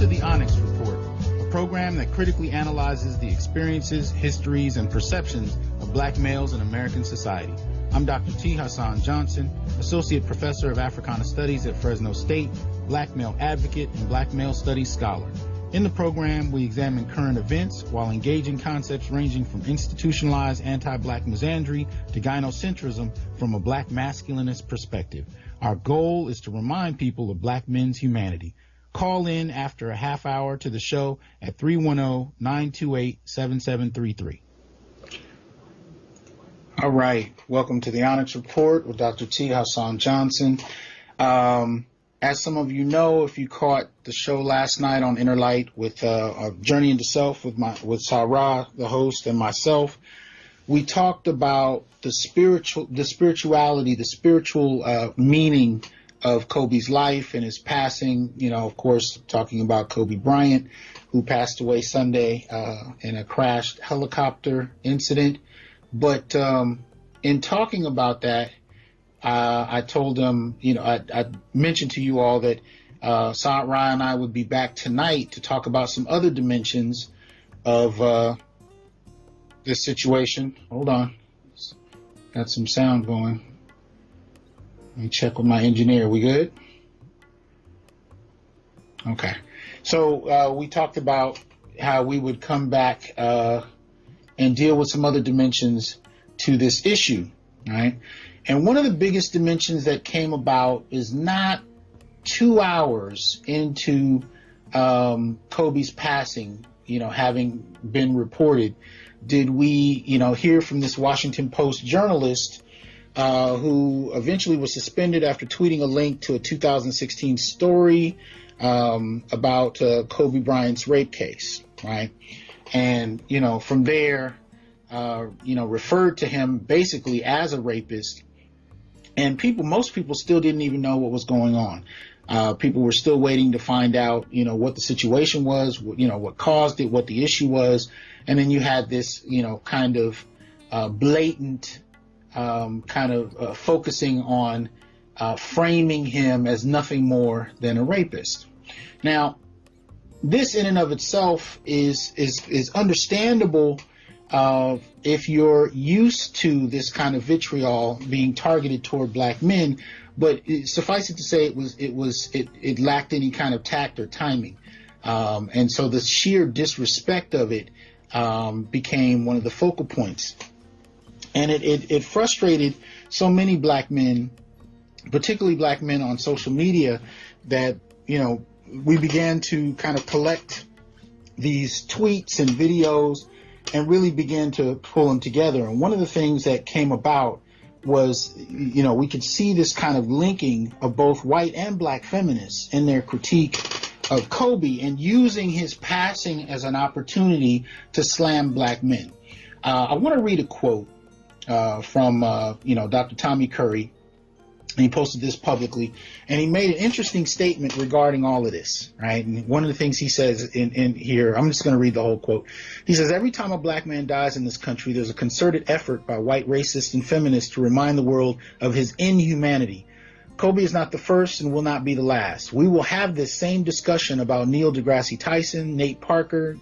to the Onyx Report, a program that critically analyzes the experiences, histories, and perceptions of black males in American society. I'm Dr. T. Hassan Johnson, Associate Professor of Africana Studies at Fresno State, black male advocate, and black male studies scholar. In the program, we examine current events while engaging concepts ranging from institutionalized anti-black misandry to gynocentrism from a black masculinist perspective. Our goal is to remind people of black men's humanity. Call in after a half hour to the show at 310-928-7733. All right, welcome to the Onyx Report with Dr. T. Hassan Johnson. As some of you know, if you caught the show last night on Interlight with a Journey into Self with Ra, the host, and myself, we talked about the spiritual meaning of Kobe's life and his passing. You know, of course, talking about Kobe Bryant, who passed away Sunday in a crashed helicopter incident. But in talking about that, I told them, I mentioned to you all that Saad Ra and I would be back tonight to talk about some other dimensions of this situation. Hold on. Got some sound going. Let me check with my engineer. We good? Okay. So we talked about how we would come back and deal with some other dimensions to this issue, right? And one of the biggest dimensions that came about is not 2 hours into Kobe's passing, having been reported, did we, hear from this Washington Post journalist who eventually was suspended after tweeting a link to a 2016 story about Kobe Bryant's rape case, right? And, from there, referred to him basically as a rapist. And most people still didn't even know what was going on. People were still waiting to find out, what the situation was, what caused it, what the issue was. And then you had this, kind of blatant focusing on framing him as nothing more than a rapist. Now, this in and of itself is understandable if you're used to this kind of vitriol being targeted toward black men, but suffice it to say it lacked any kind of tact or timing. And so the sheer disrespect of it became one of the focal points. And it frustrated so many black men, particularly black men on social media, that, we began to kind of collect these tweets and videos and really began to pull them together. And one of the things that came about was, we could see this kind of linking of both white and black feminists in their critique of Kobe and using his passing as an opportunity to slam black men. I want to read a quote from Dr. Tommy Curry. And he posted this publicly, and he made an interesting statement regarding all of this, right? And one of the things he says in here, I'm just going to read the whole quote. He says, "Every time a black man dies in this country, there's a concerted effort by white racists and feminists to remind the world of his inhumanity. Kobe is not the first and will not be the last. We will have this same discussion about Neil deGrasse Tyson, Nate Parker,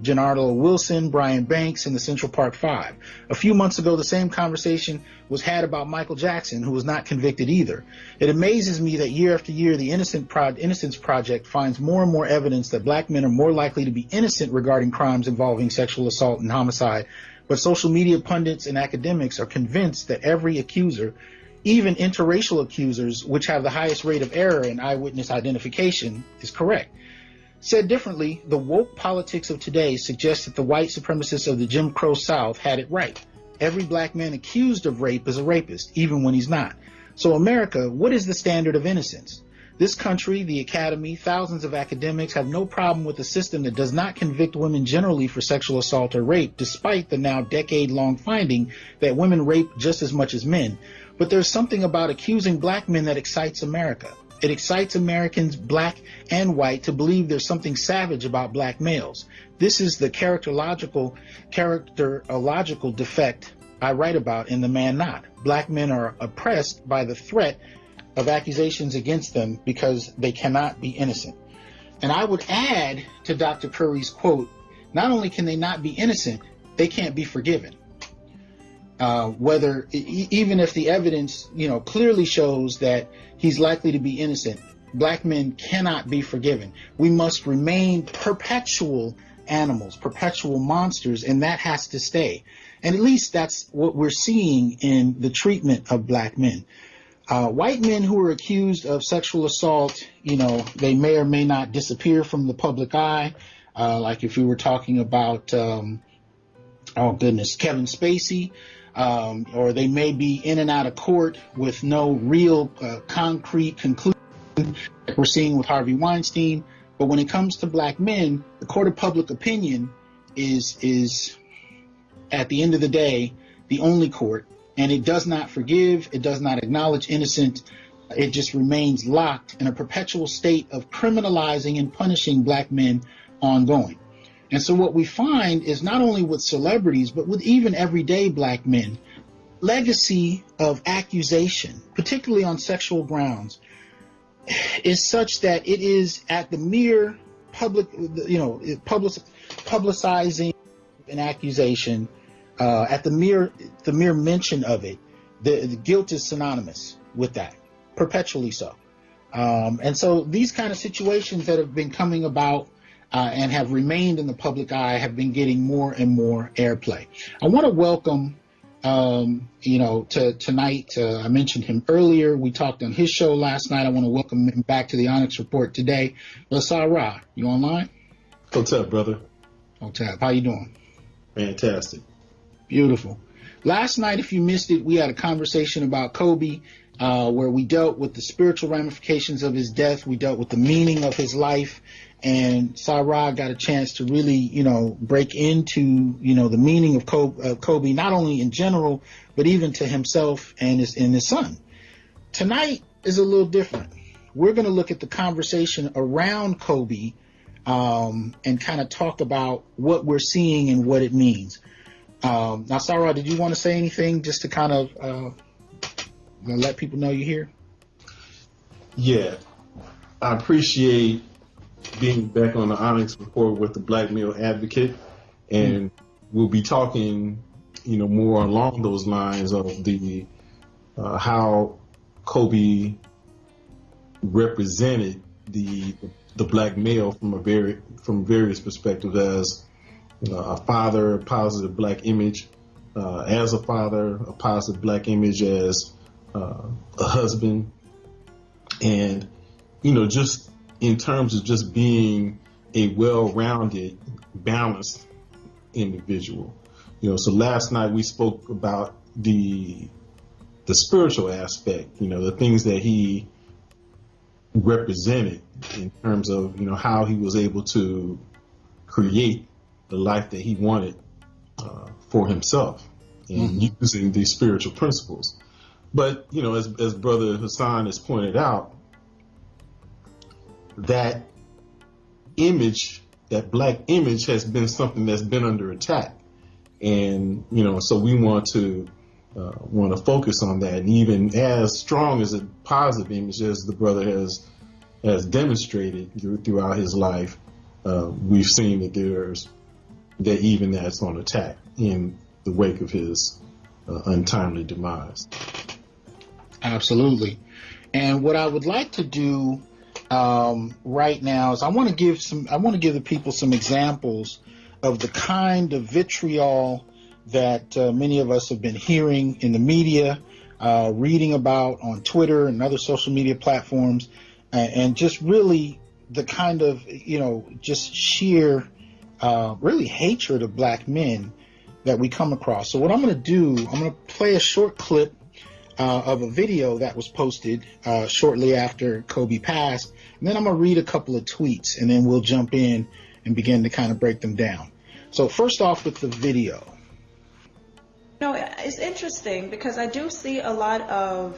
Gennaro Wilson, Brian Banks, and the Central Park Five. A few months ago, the same conversation was had about Michael Jackson, who was not convicted either. It amazes me that year after year, the Innocence Project finds more and more evidence that black men are more likely to be innocent regarding crimes involving sexual assault and homicide. But social media pundits and academics are convinced that every accuser, even interracial accusers, which have the highest rate of error in eyewitness identification, is correct. Said differently, the woke politics of today suggests that the white supremacists of the Jim Crow South had it right. Every black man accused of rape is a rapist, even when he's not. So America, what is the standard of innocence? This country, the academy, thousands of academics have no problem with a system that does not convict women generally for sexual assault or rape, despite the now decade-long finding that women rape just as much as men. But there's something about accusing black men that excites America. It excites Americans, black and white, to believe there's something savage about black males. This is the characterological defect I write about in The Man Not. Black men are oppressed by the threat of accusations against them because they cannot be innocent. And I would add to Dr. Curry's quote, not only can they not be innocent, they can't be forgiven. Even if the evidence, clearly shows that he's likely to be innocent, black men cannot be forgiven. We must remain perpetual animals, perpetual monsters, and that has to stay. And at least that's what we're seeing in the treatment of black men. White men who are accused of sexual assault, they may or may not disappear from the public eye. Like if we were talking about, Kevin Spacey, or they may be in and out of court with no real concrete conclusion, like we're seeing with Harvey Weinstein. But when it comes to black men, the court of public opinion is at the end of the day the only court, and it does not forgive, it does not acknowledge innocence. It just remains locked in a perpetual state of criminalizing and punishing black men ongoing. And so what we find is not only with celebrities, but with even everyday black men, legacy of accusation, particularly on sexual grounds, is such that it is at the mere publicizing an accusation, at the mere mention of it, the guilt is synonymous with that, perpetually so. And so these kind of situations that have been coming about and have remained in the public eye have been getting more and more airplay. I want to welcome, to tonight. I mentioned him earlier. We talked on his show last night. I want to welcome him back to the Onyx Report today. Ra, you online? What's up, brother? What's up? How you doing? Fantastic. Beautiful. Last night, if you missed it, we had a conversation about Kobe, where we dealt with the spiritual ramifications of his death. We dealt with the meaning of his life. And Ra got a chance to really, break into, the meaning of Kobe, not only in general, but even to himself and his son. Tonight is a little different. We're going to look at the conversation around Kobe and kind of talk about what we're seeing and what it means. Now, Ra, did you want to say anything just to kind of let people know you're here? Yeah, I appreciate being back on the Onyx Report with the Black Male Advocate, and we'll be talking, more along those lines of the how Kobe represented the black male from various perspectives, as a father, a positive black image, as a father, a positive black image as a husband, and just in terms of just being a well-rounded, balanced individual. So last night we spoke about the spiritual aspect, the things that he represented in terms of, how he was able to create the life that he wanted for himself, and using these spiritual principles. But, as Brother Hassan has pointed out, that image, that black image, has been something that's been under attack. And, so we want to focus on that. And even as strong as a positive image as the brother has demonstrated throughout his life, we've seen that even that's on attack in the wake of his untimely demise. Absolutely. And what I would like to do right now is I want to give the people some examples of the kind of vitriol that many of us have been hearing in the media, reading about on Twitter and other social media platforms, and just really the kind of, just sheer, really hatred of black men that we come across. So what I'm going to do, I'm going to play a short clip of a video that was posted shortly after Kobe passed, and then I'm going to read a couple of tweets, and then we'll jump in and begin to kind of break them down. So first off with the video. It's interesting because I do see a lot of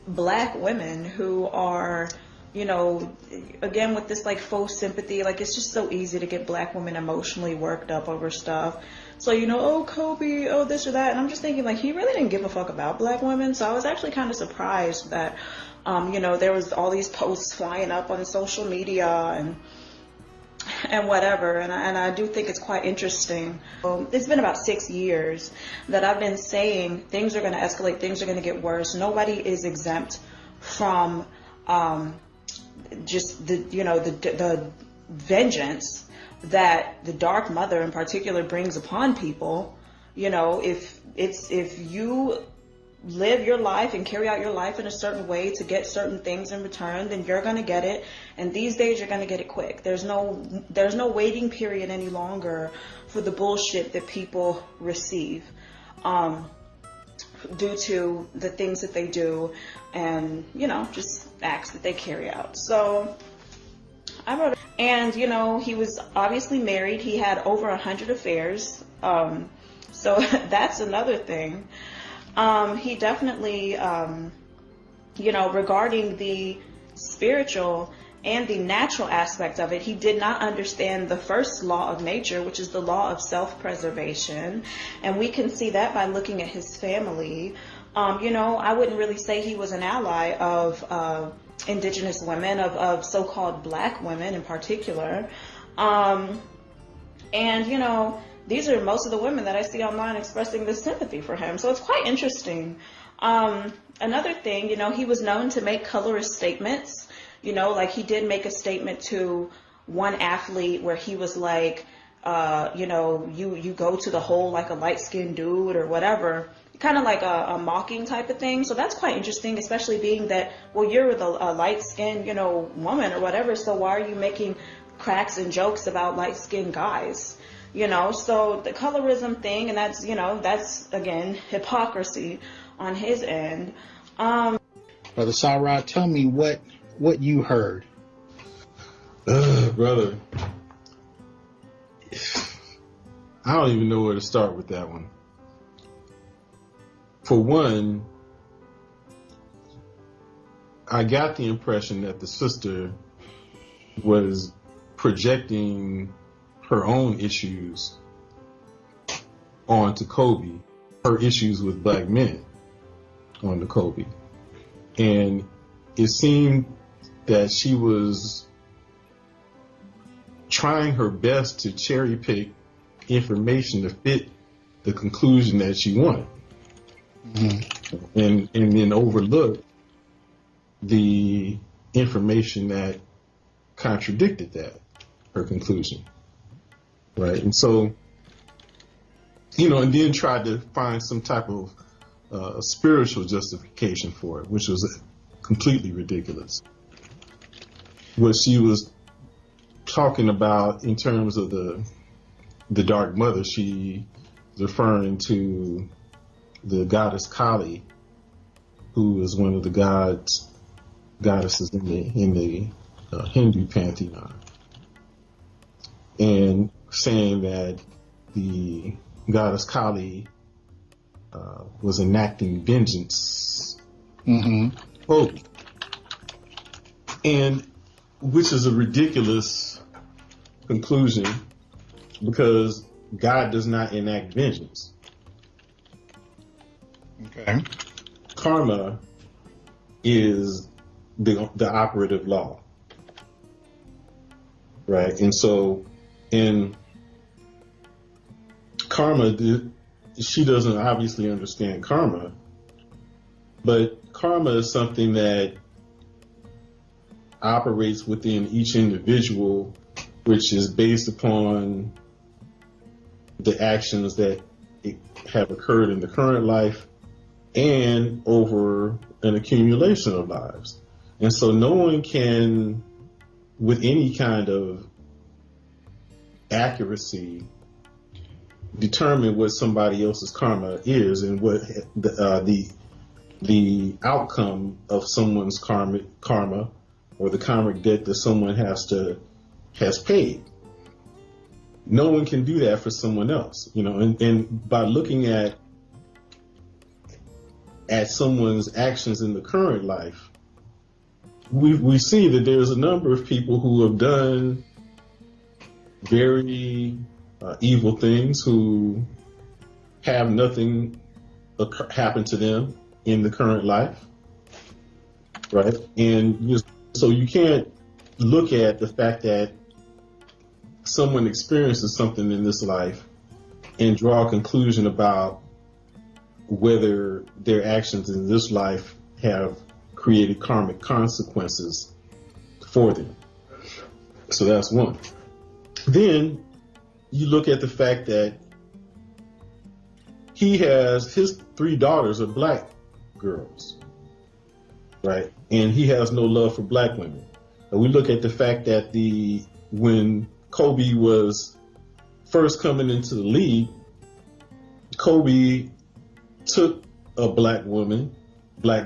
black women who are, again with this like faux sympathy, like it's just so easy to get black women emotionally worked up over stuff. So, oh, Kobe, oh, this or that. And I'm just thinking, like, he really didn't give a fuck about black women. So I was actually kind of surprised that, there was all these posts flying up on social media and whatever. And I do think it's quite interesting. It's been about 6 years that I've been saying things are going to escalate, things are going to get worse. Nobody is exempt from just the vengeance that the Dark Mother in particular brings upon people. If you live your life and carry out your life in a certain way to get certain things in return, then you're going to get it. And these days you're going to get it quick. There's no waiting period any longer for the bullshit that people receive due to the things that they do and, just acts that they carry out. So I wrote, and, he was obviously married. He had over 100 affairs. So that's another thing. He definitely, regarding the spiritual and the natural aspect of it, he did not understand the first law of nature, which is the law of self-preservation. And we can see that by looking at his family. I wouldn't really say he was an ally of indigenous women, of so-called black women in particular. These are most of the women that I see online expressing this sympathy for him. So it's quite interesting. Another thing, he was known to make colorist statements. Like he did make a statement to one athlete where he was like, you go to the hole like a light-skinned dude or whatever. Kind of like a mocking type of thing. So that's quite interesting, especially being that, well, you're a light-skinned, woman or whatever. So why are you making cracks and jokes about light-skinned guys? So the colorism thing, and that's again hypocrisy on his end. Brother Sarah, tell me what you heard. Brother, I don't even know where to start with that one. For one, I got the impression that the sister was projecting her own issues onto Kobe, her issues with black men onto Kobe. And it seemed that she was trying her best to cherry pick information to fit the conclusion that she wanted. Mm-hmm. And then overlook the information that contradicted her conclusion. Right. And so, and then tried to find some type of spiritual justification for it, which was completely ridiculous. What she was talking about in terms of the Dark Mother, she was referring to the goddess Kali, who is one of the goddesses in the Hindu pantheon, and saying that the goddess Kali was enacting vengeance, mm-hmm. And which is a ridiculous conclusion, because God does not enact vengeance. Okay. Karma is the operative law, right? And so in karma, she doesn't obviously understand karma, but karma is something that operates within each individual, which is based upon the actions that have occurred in the current life and over an accumulation of lives. And so no one can, with any kind of accuracy, determine what somebody else's karma is and what the outcome of someone's karma or the karmic debt that someone has paid. No one can do that for someone else, and by looking at someone's actions in the current life, we see that there's a number of people who have done very evil things who have nothing happen to them in the current life, right? And so you can't look at the fact that someone experiences something in this life and draw a conclusion about whether their actions in this life have created karmic consequences for them. So that's one. Then you look at the fact that his 3 daughters are black girls, right? And he has no love for black women. And we look at the fact that when Kobe was first coming into the league, Kobe took a black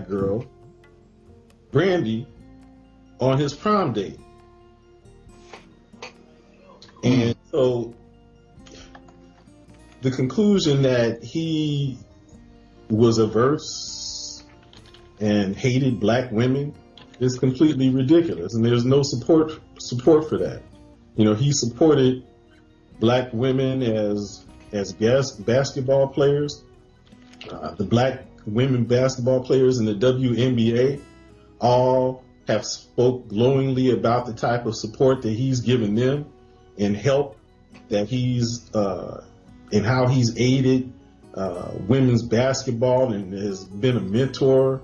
girl, Brandy, on his prom date. And so the conclusion that he was averse and hated black women is completely ridiculous, and there's no support for that. You know, he supported black women as basketball players. The black women basketball players in the WNBA all have spoke glowingly about the type of support that he's given them and help that he's and how he's aided women's basketball and has been a mentor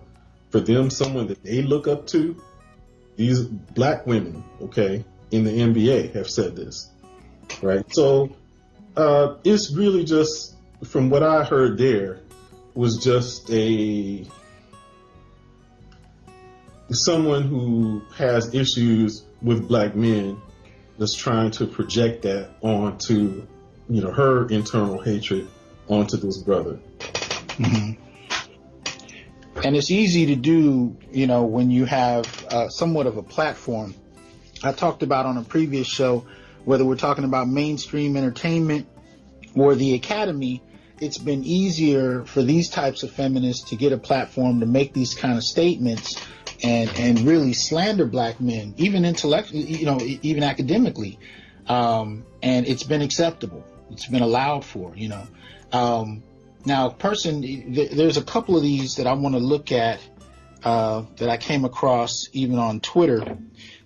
for them, someone that they look up to. These black women, okay, in the NBA have said this, right? So it's really just, from what I heard there, was just someone who has issues with black men that's trying to project that onto, her internal hatred onto this brother. Mm-hmm. And it's easy to do, when you have somewhat of a platform. I talked about on a previous show, whether we're talking about mainstream entertainment or the academy, it's been easier for these types of feminists to get a platform to make these kind of statements and really slander black men, even intellectually, even academically. And it's been acceptable. It's been allowed for, Now, there's a couple of these that I want to look at that I came across even on Twitter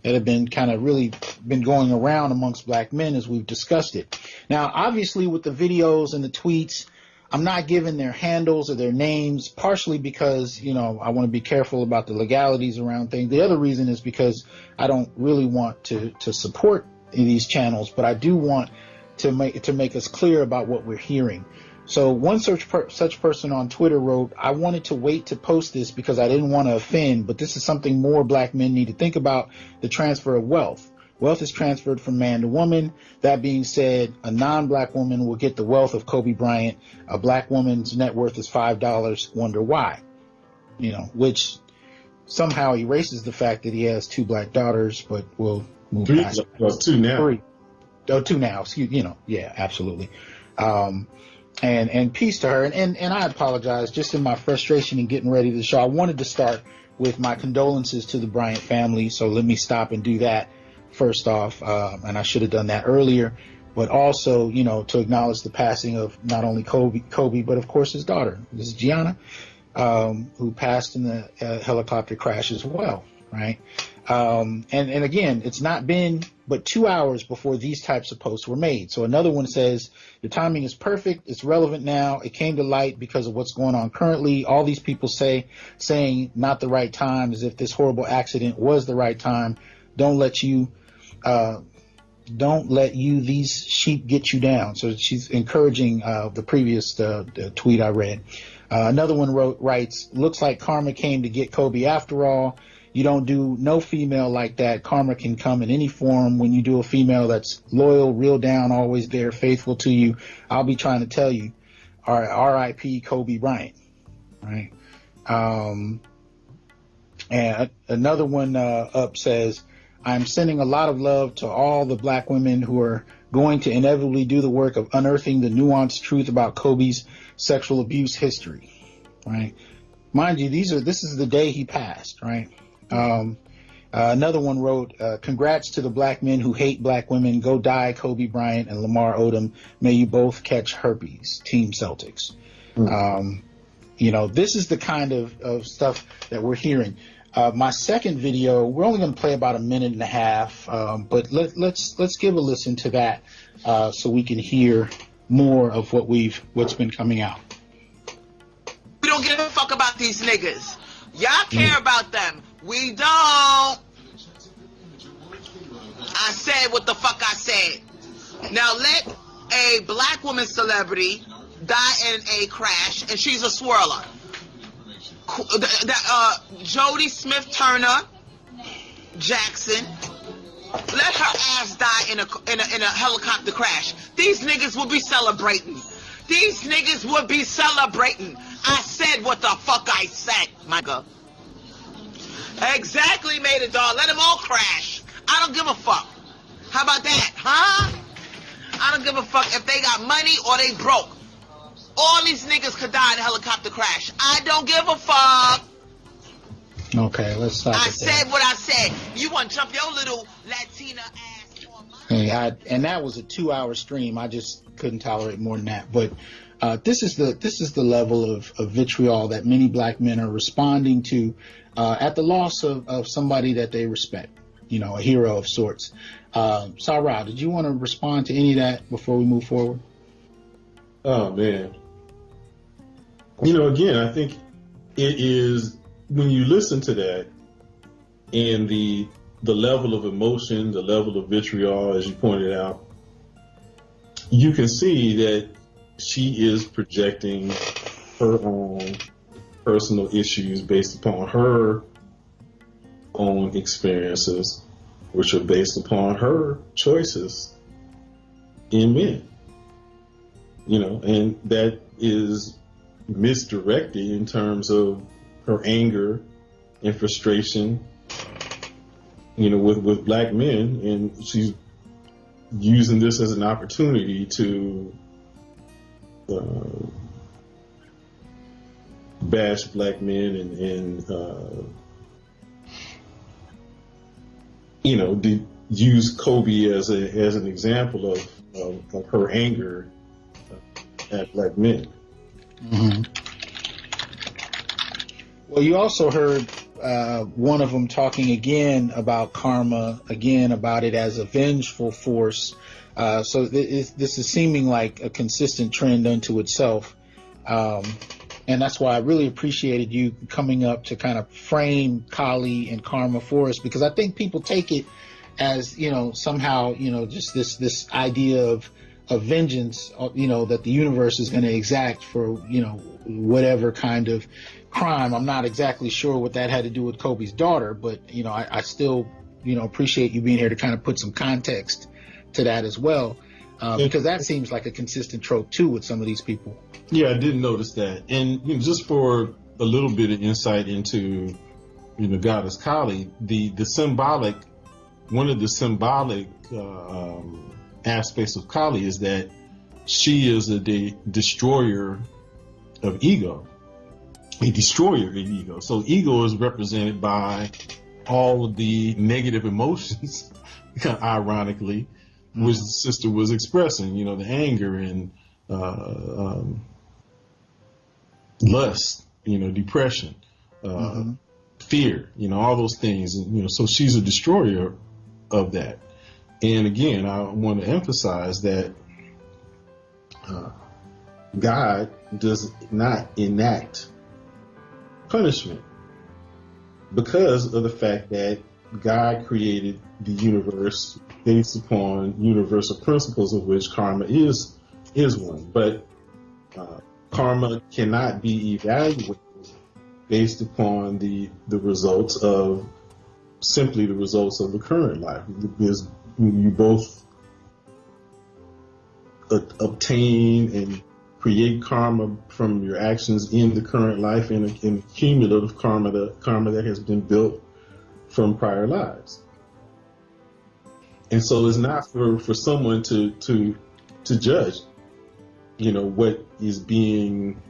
that have been kind of really been going around amongst black men as we've discussed it. Now, obviously, with the videos and the tweets, I'm not giving their handles or their names, partially because, I want to be careful about the legalities around things. The other reason is because I don't really want to support these channels, but I do want to make us clear about what we're hearing. So one such person on Twitter wrote, "I wanted to wait to post this because I didn't want to offend, but this is something more black men need to think about, the transfer of wealth. Wealth is transferred from man to woman. That being said, a non-black woman will get the wealth of Kobe Bryant. A black woman's net worth is $5. Wonder why?" Which somehow erases the fact that he has 2 black daughters, but we'll move past it. Well, 2 now. 3. Oh, 2 now. Excuse, yeah, absolutely. And peace to her. And I apologize, just in my frustration in getting ready to the show, I wanted to start with my condolences to the Bryant family. So let me stop and do that first off. And I should have done that earlier, but also, to acknowledge the passing of not only Kobe, but of course his daughter, this is Gianna, who passed in the helicopter crash as well. Right. And again, it's not been but 2 hours before these types of posts were made. So another one says, "Your timing is perfect. It's relevant now. It came to light because of what's going on currently. All these people saying not the right time, as if this horrible accident was the right time. Don't let you these sheep get you down." So she's encouraging the previous tweet I read. Another one writes, "Looks like karma came to get Kobe after all. You don't do no female like that. Karma can come in any form. When you do a female that's loyal, real down, always there, faithful to you, I'll be trying to tell you, R.I.P. Kobe Bryant." Right. And another one up says, "I'm sending a lot of love to all the black women who are going to inevitably do the work of unearthing the nuanced truth about Kobe's sexual abuse history." Right. Mind you, this is the day he passed. Right. Another one wrote, congrats to the black men who hate black women. Go die, Kobe Bryant and Lamar Odom. May you both catch herpes. Team Celtics. This is the kind of stuff that we're hearing. My second video, we're only going to play about a minute and a half, but let's give a listen to that so we can hear more of what's been coming out. We don't give a fuck about these niggas. Y'all care about them. We don't. I said what the fuck I said. Now let a black woman celebrity die in a crash, and she's a swirler. Jody Smith Turner Jackson, let her ass die in a helicopter crash. These niggas will be celebrating. These niggas will be celebrating. I said what the fuck I said, my girl. Exactly, made it, dog. Let them all crash. I don't give a fuck. How about that, huh? I don't give a fuck if they got money or they broke. All these niggas could die in a helicopter crash. I don't give a fuck. Okay, let's stop. I said what I said. You want to jump your little Latina ass on my... And that was a 2-hour stream. I just couldn't tolerate more than that. But this is the level of vitriol that many black men are responding to at the loss of somebody that they respect. A hero of sorts. Ra, did you want to respond to any of that before we move forward? Oh man. Again, I think it is when you listen to that and the level of emotion, the level of vitriol, as you pointed out, you can see that she is projecting her own personal issues based upon her own experiences, which are based upon her choices in men. And that is misdirected in terms of her anger and frustration, with black men, and she's using this as an opportunity to bash black men and use Kobe as an example of her anger at black men. Mm-hmm. Well, you also heard one of them talking again about karma, again about it as a vengeful force. So this is seeming like a consistent trend unto itself. And that's why I really appreciated you coming up to kind of frame Kali and karma for us, because I think people take it as, somehow, just this idea of vengeance, that the universe is going to exact for, whatever kind of crime. I'm not exactly sure what that had to do with Kobe's daughter, but, I still, appreciate you being here to kind of put some context to that as well, because that seems like a consistent trope too with some of these people. Yeah, I did notice that. And just for a little bit of insight into, Goddess Kali, one of the symbolic aspects of Kali is that she is a destroyer of ego, a destroyer of ego. So ego is represented by all of the negative emotions, ironically, which the sister was expressing, the anger and lust, depression, fear, all those things. And, so she's a destroyer of that. And again, I want to emphasize that God does not enact punishment because of the fact that God created the universe based upon universal principles, of which karma is one. But karma cannot be evaluated based upon the results of simply the results of the current life, because you both obtain and create karma from your actions in the current life and cumulative karma that has been built from prior lives. And so it's not for someone to judge, what is being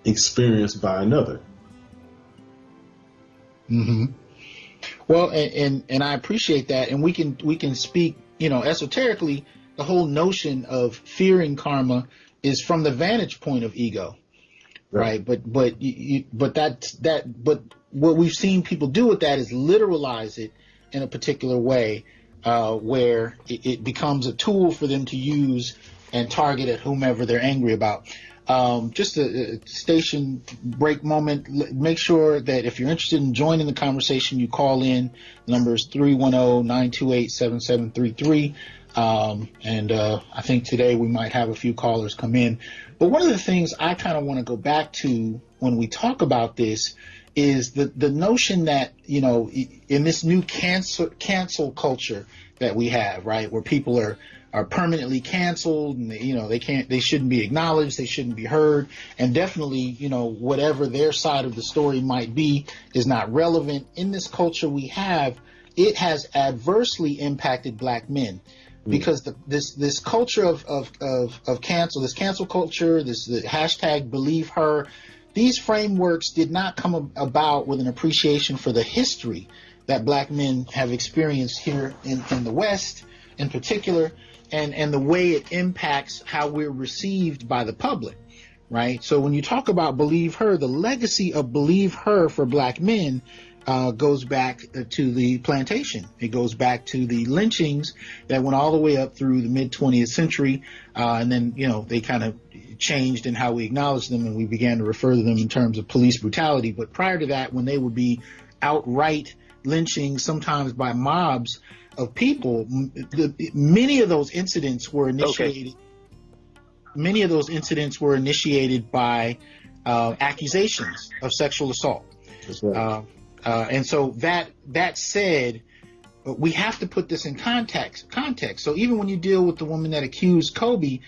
experienced by another. Mm-hmm. Well, and I appreciate that, and we can speak, esoterically. The whole notion of fearing karma is from the vantage point of ego, right? But what we've seen people do with that is literalize it in a particular way, where it becomes a tool for them to use and target at whomever they're angry about. Just a station break moment. Make sure that if you're interested in joining the conversation, you call in. The number is 310-928-7733. And I think today we might have a few callers come in. But one of the things I kind of want to go back to when we talk about this is the notion that, in this new cancel culture that we have, right, where people are permanently canceled, and they shouldn't be acknowledged, they shouldn't be heard, and definitely, whatever their side of the story might be is not relevant. In this culture we have, it has adversely impacted black men, because this culture of cancel, this cancel culture, the hashtag believe her, these frameworks did not come about with an appreciation for the history that black men have experienced here in the West in particular, and the way it impacts how we're received by the public, right? So when you talk about believe her, the legacy of believe her for black men goes back to the plantation. It goes back to the lynchings that went all the way up through the mid-20th century, and then they kind of changed in how we acknowledge them, and we began to refer to them in terms of police brutality. But prior to that, when they would be outright lynching, sometimes by mobs of people, many of those incidents were initiated. Okay. Many of those incidents were initiated by accusations of sexual assault. That's right. And so that said, we have to put this in context. So even when you deal with the woman that accused Kobe,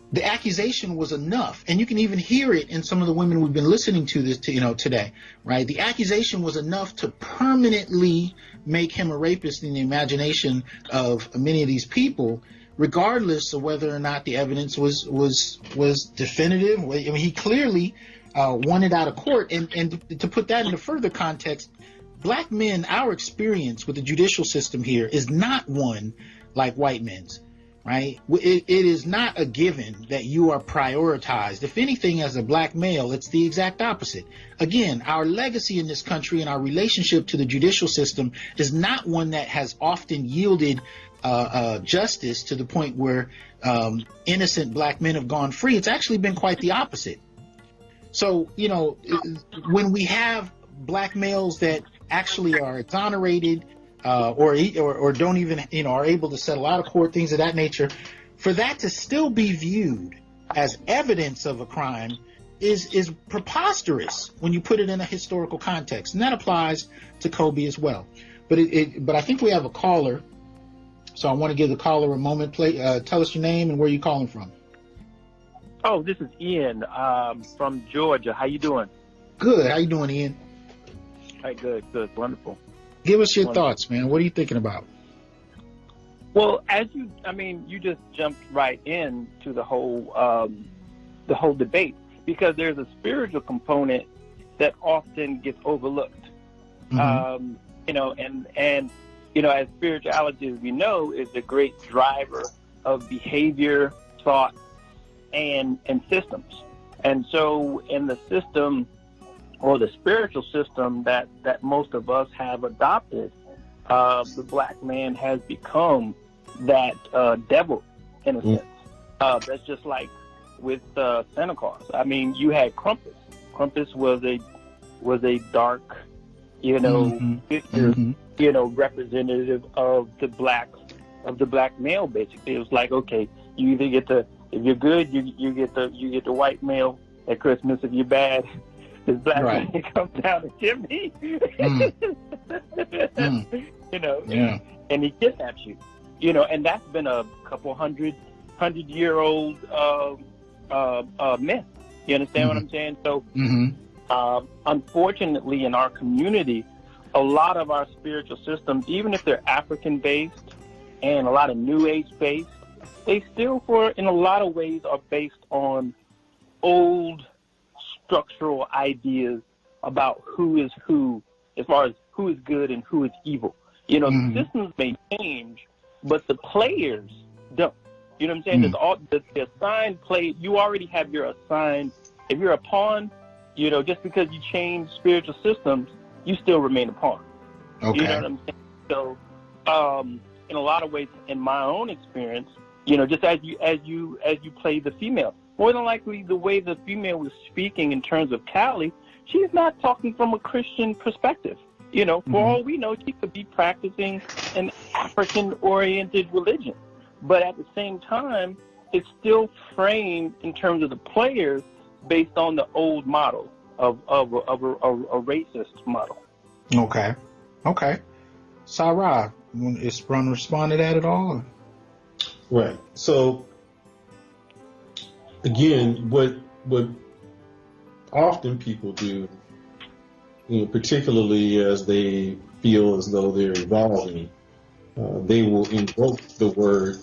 the accusation was enough, and you can even hear it in some of the women we've been listening to this today, right? The accusation was enough to permanently make him a rapist in the imagination of many of these people, regardless of whether or not the evidence was definitive. I mean, he clearly won it out of court. And to put that into further context, black men, our experience with the judicial system here is not one like white men's. Right? It is not a given that you are prioritized. If anything, as a black male, it's the exact opposite. Again, our legacy in this country and our relationship to the judicial system is not one that has often yielded justice to the point where innocent black men have gone free. It's actually been quite the opposite. So, when we have black males that actually are exonerated, or don't even are able to settle out of court, things of that nature, for that to still be viewed as evidence of a crime is preposterous when you put it in a historical context, and that applies to Kobe as well. But I think we have a caller, so I want to give the caller a moment. Tell us your name and where you're calling from. Oh, this is Ian from Georgia. How you doing? Good. How you doing, Ian? Hi, good, wonderful. Give us your thoughts, man. What are you thinking about? Well, you just jumped right into the whole debate, because there's a spiritual component that often gets overlooked. Mm-hmm. As spirituality, as we know, is the great driver of behavior, thought, and systems. And so in the system, or the spiritual system that most of us have adopted, the black man has become that devil, in a sense. That's just like with Santa Claus. I mean, you had Krampus. Krampus was a dark, figure, representative of the black male. Basically, it was like, okay, you either get if you're good, you get the white male at Christmas. If you're bad, this black man comes down the chimney, and he kidnaps you, and that's been a couple hundred-year-old myth. You understand what I'm saying? So, unfortunately, in our community, a lot of our spiritual systems, even if they're African-based and a lot of New Age-based, they still, in a lot of ways, are based on old structural ideas about who is who as far as who is good and who is evil. You know, the systems may change, but the players don't. You know what I'm saying? There's all the assigned play. You already have your assigned. If you're a pawn, you know, just because you change spiritual systems, you still remain a pawn. Okay. You know what I'm saying? So, in a lot of ways, in my own experience, you know, just as you play the female, more than likely the way the female was speaking in terms of Callie, she's not talking from a Christian perspective. You know, for all we know, she could be practicing an African-oriented religion. But at the same time, it's still framed in terms of the players based on the old model of a racist model. Okay. Sarah, is Run respond to that at all? Right. So again, what often people do, you know, particularly as they feel as though they're evolving, they will invoke the word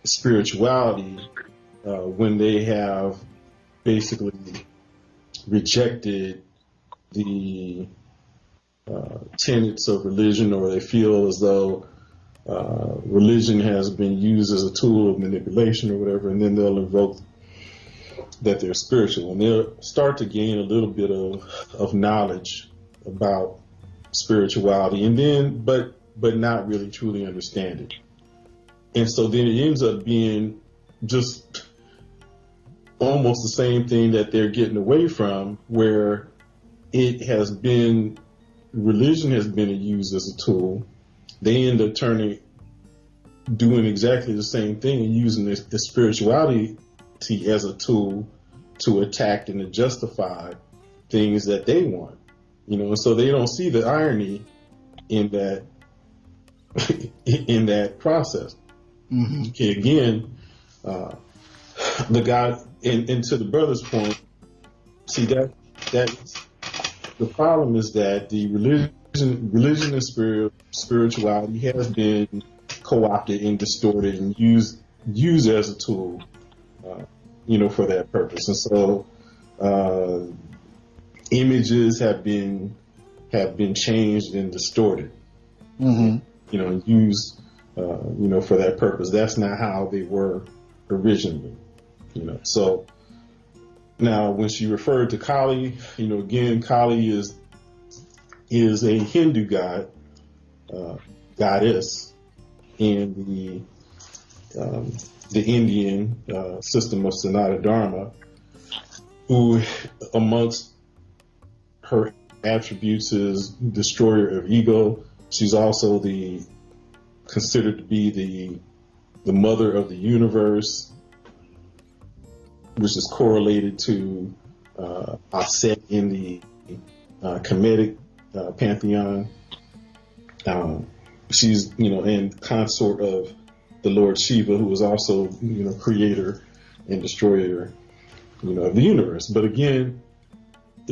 spirituality when they have basically rejected the tenets of religion, or they feel as though religion has been used as a tool of manipulation or whatever, and then they'll invoke that they're spiritual, and they'll start to gain a little bit of knowledge about spirituality, and then but not really truly understand it. And so then it ends up being just almost the same thing that they're getting away from, where religion has been used as a tool. They end up doing exactly the same thing and using the spirituality as a tool to attack and to justify things that they want. You know, and so they don't see the irony in that in that process. Okay, again, the guy, and to the brother's point, see that the problem is that the religion and spirituality has been co-opted and distorted and used as a tool, you know, for that purpose. And so images have been changed and distorted, you know, and used, you know, for that purpose. That's not how they were originally, you know. So now, when she referred to Kali, you know, again, Kali is a Hindu goddess in the Indian system of Sanatana Dharma, who, amongst her attributes, is destroyer of ego. She's also considered to be the mother of the universe, which is correlated to Aset in the Kemetic pantheon. She's, you know, and consort of the Lord Shiva, who is also, you know, creator and destroyer, you know, of the universe. But again,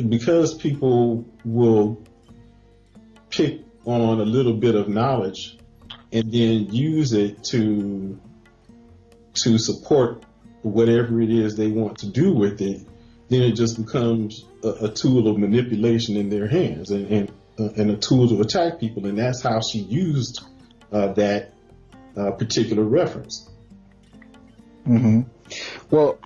because people will pick on a little bit of knowledge and then use it to support whatever it is they want to do with it, then it just becomes a tool of manipulation in their hands and a tool to attack people. And that's how she used that particular reference. Well,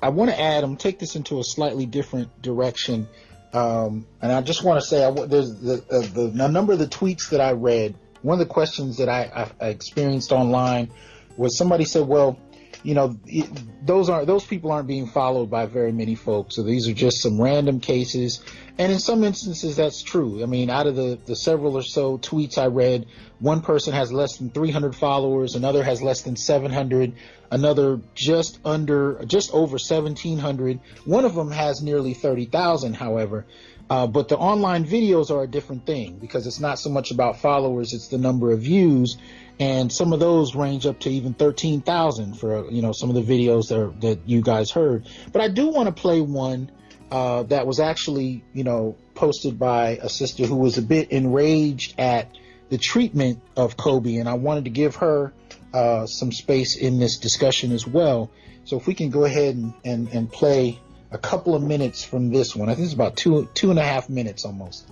I want to add, I'm going to take this into a slightly different direction. And I just want to say, there's the number of the tweets that I read. One of the questions that I experienced online was somebody said, well, you know, those people aren't being followed by very many folks. So these are just some random cases. And in some instances, that's true. I mean, out of the several or so tweets I read, one person has less than 300 followers, another has less than 700, another just over 1,700. One of them has nearly 30,000, however. But the online videos are a different thing, because it's not so much about followers, it's the number of views. And some of those range up to even 13,000 for, you know, some of the videos that you guys heard. But I do want to play one that was actually, you know, posted by a sister who was a bit enraged at the treatment of Kobe, and I wanted to give her some space in this discussion as well. So if we can go ahead and play a couple of minutes from this one. I think it's about two and a half minutes almost.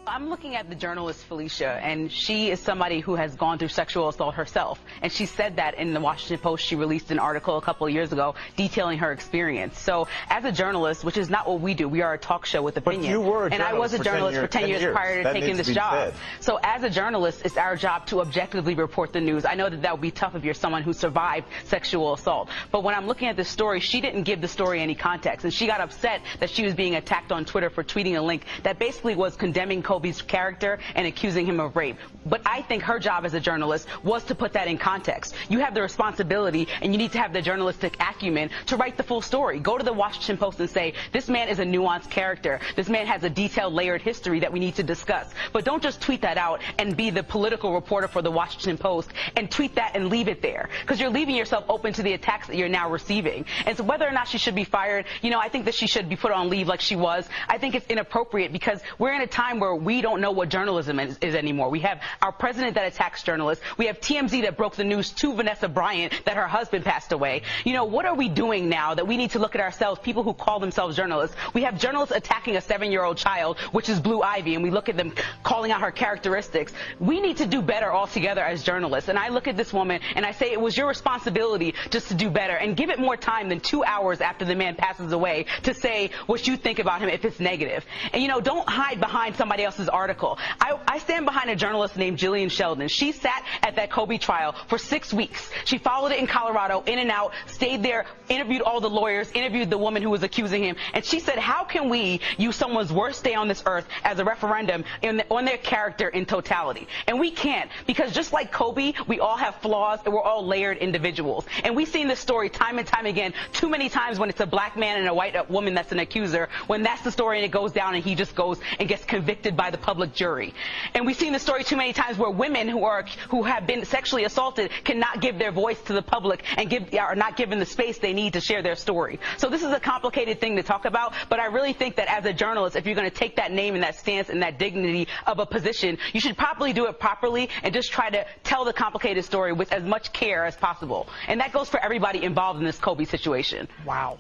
I'm looking at the journalist Felicia, and she is somebody who has gone through sexual assault herself. And she said that in the Washington Post. She released an article a couple of years ago detailing her experience. So as a journalist, which is not what we do, we are a talk show with opinion. But you were a and I was a journalist for 10 years prior to taking this job. So as a journalist, it's our job to objectively report the news. I know that would be tough if you're someone who survived sexual assault. But when I'm looking at this story, she didn't give the story any context. And she got upset that she was being attacked on Twitter for tweeting a link that basically was condemning Kobe's character and accusing him of rape. But I think her job as a journalist was to put that in context. You have the responsibility, and you need to have the journalistic acumen to write the full story. Go to the Washington Post and say, this man is a nuanced character. This man has a detailed, layered history that we need to discuss. But don't just tweet that out and be the political reporter for the Washington Post and tweet that and leave it there, because you're leaving yourself open to the attacks that you're now receiving. And so whether or not she should be fired, you know, I think that she should be put on leave like she was. I think it's inappropriate because we're in a time where we don't know what journalism is anymore. We have our president that attacks journalists. We have TMZ that broke the news to Vanessa Bryant that her husband passed away. You know, what are we doing now that we need to look at ourselves, people who call themselves journalists? We have journalists attacking a 7-year-old child, which is Blue Ivy, and we look at them calling out her characteristics. We need to do better altogether as journalists. And I look at this woman and I say it was your responsibility just to do better and give it more time than 2 hours after the man passes away to say what you think about him if it's negative. And, you know, don't hide behind somebody else's article. I stand behind a journalist named Jillian Sheldon. She sat at that Kobe trial for 6 weeks. She followed it in Colorado, in and out, stayed there, interviewed all the lawyers, interviewed the woman who was accusing him. And she said, how can we use someone's worst day on this earth as a referendum on their character in totality? And we can't, because just like Kobe, we all have flaws and we're all layered individuals. And we've seen this story time and time again, too many times when it's a black man and a white woman that's an accuser, when that's the story and it goes down and he just goes and gets convicted by the public jury. And we've seen the story too many times where women who have been sexually assaulted cannot give their voice to the public and are not given the space they need to share their story. So this is a complicated thing to talk about, but I really think that as a journalist, if you're going to take that name and that stance and that dignity of a position, you should probably do it properly and just try to tell the complicated story with as much care as possible. And that goes for everybody involved in this Kobe situation. Wow.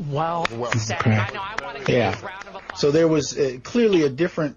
Well said. I know. I want to give you a round of applause. So there was clearly a different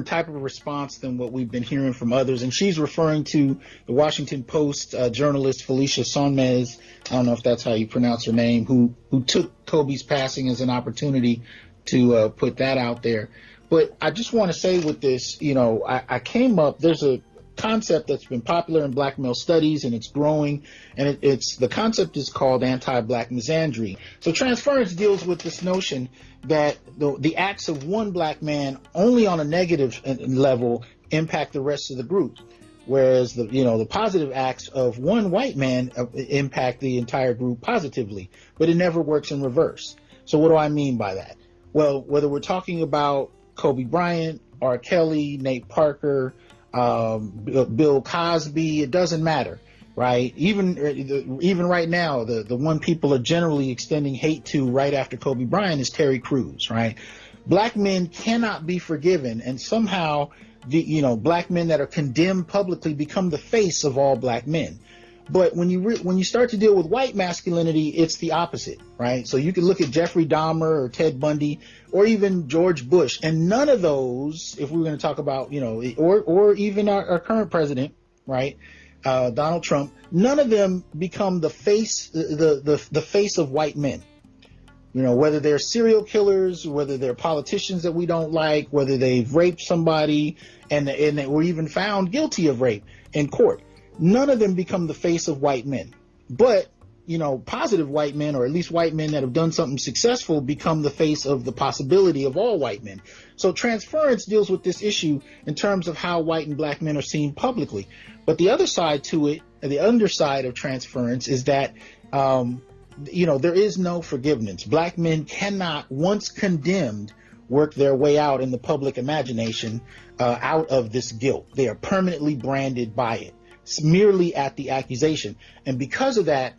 type of response than what we've been hearing from others, and she's referring to the Washington Post journalist Felicia Sonmez. I don't know if that's how you pronounce her name, who took Kobe's passing as an opportunity to put that out there. But I just want to say with this, you know, I came up, there's a concept that's been popular in black male studies, and it's growing, and the concept is called anti-black misandry. So transference deals with this notion that the acts of one black man only on a negative level impact the rest of the group, whereas the positive acts of one white man impact the entire group positively, but it never works in reverse. So what do I mean by that? Well, whether we're talking about Kobe Bryant, R. Kelly, Nate Parker, Bill Cosby, it doesn't matter, right? Even right now, the one people are generally extending hate to right after Kobe Bryant is Terry Crews, right? Black men cannot be forgiven, and somehow black men that are condemned publicly become the face of all black men. But when you start to deal with white masculinity, it's the opposite, right? So you can look at Jeffrey Dahmer or Ted Bundy or even George Bush, and none of those, if we're going to talk about, or even our current president, right, Donald Trump, none of them become the face, the face of white men. You know, whether they're serial killers, whether they're politicians that we don't like, whether they've raped somebody and they were even found guilty of rape in court. None of them become the face of white men. But, positive white men, or at least white men that have done something successful, become the face of the possibility of all white men. So transference deals with this issue in terms of how white and black men are seen publicly. But the other side to it, the underside of transference, is that, there is no forgiveness. Black men cannot, once condemned, work their way out in the public imagination out of this guilt. They are permanently branded by it. Merely at the accusation, and because of that,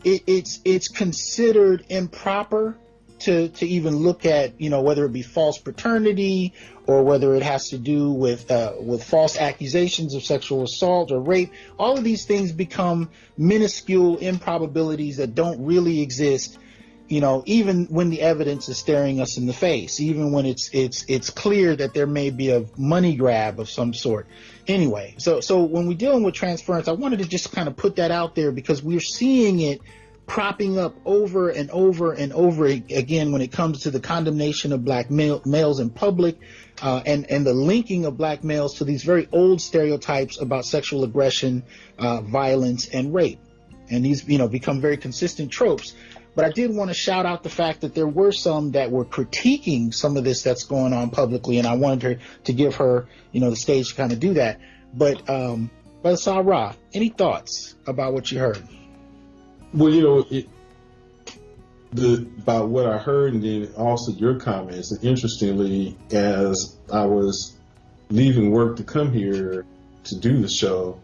it's considered improper to even look at whether it be false paternity or whether it has to do with false accusations of sexual assault or rape. All of these things become minuscule improbabilities that don't really exist, even when the evidence is staring us in the face, even when it's clear that there may be a money grab of some sort. Anyway, so when we're dealing with transference, I wanted to just kind of put that out there because we're seeing it propping up over and over and over again when it comes to the condemnation of black males in public, and the linking of black males to these very old stereotypes about sexual aggression, violence, and rape. And these, become very consistent tropes. But I did want to shout out the fact that there were some that were critiquing some of this that's going on publicly, and I wanted her to give her, the stage to kind of do that. But Brother Ra, any thoughts about what you heard? Well, about what I heard, and then also your comments. And interestingly, as I was leaving work to come here to do the show,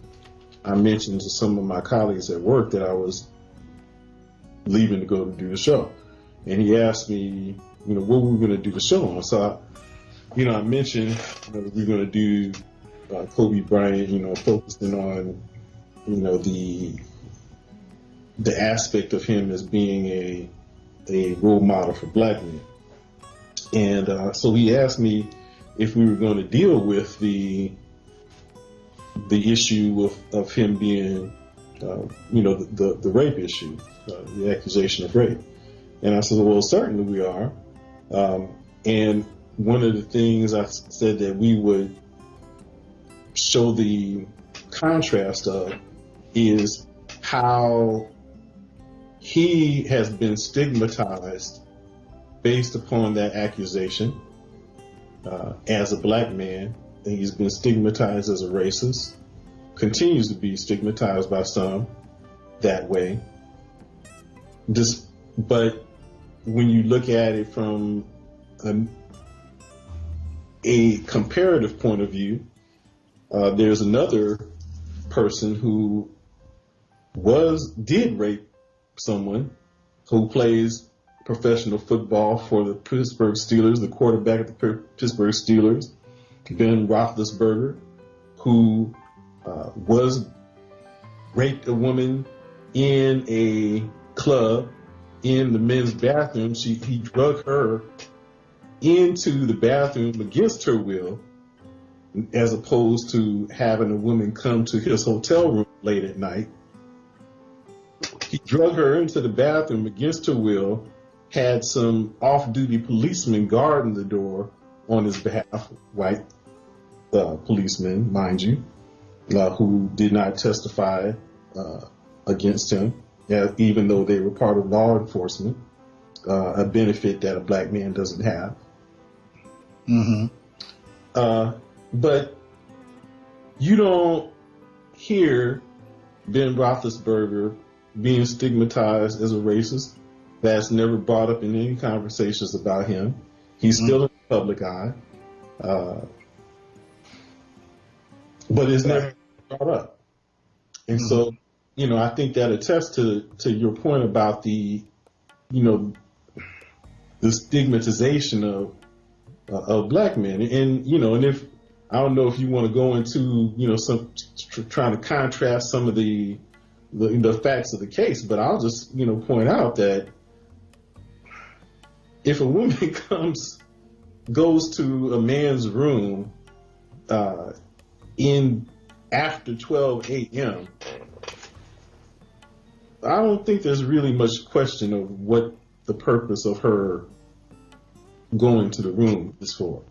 I mentioned to some of my colleagues at work that I was leaving to go to do the show, and he asked me, what were we going to do the show on? So, I mentioned we're going to do Kobe Bryant, focusing on, the aspect of him as being a role model for black men. And so he asked me if we were going to deal with the issue of him being, the rape issue, the accusation of rape. And I said, well, certainly we are. And one of the things I said that we would show the contrast of is how he has been stigmatized based upon that accusation as a black man. And he's been stigmatized as a racist, continues to be stigmatized by some that way. But when you look at it from a comparative point of view, there's another person who did rape someone, who plays professional football for the Pittsburgh Steelers, the quarterback of the Pittsburgh Steelers, Ben Roethlisberger, who raped a woman in a club in the men's bathroom. He drug her into the bathroom against her will, as opposed to having a woman come to his hotel room late at night. He drug her into the bathroom against her will, had some off-duty policemen guarding the door on his behalf, white policemen, mind you, who did not testify against him, even though they were part of law enforcement, a benefit that a black man doesn't have. Mm-hmm. But you don't hear Ben Roethlisberger being stigmatized as a racist. That's never brought up in any conversations about him. He's still in the public eye, but it's never brought up. And so, I think that attests to your point about the stigmatization of black men. And if I don't know if you want to go into some trying to contrast some of the facts of the case, but I'll just point out that if a woman goes to a man's room after 12 a.m., I don't think there's really much question of what the purpose of her going to the room is for.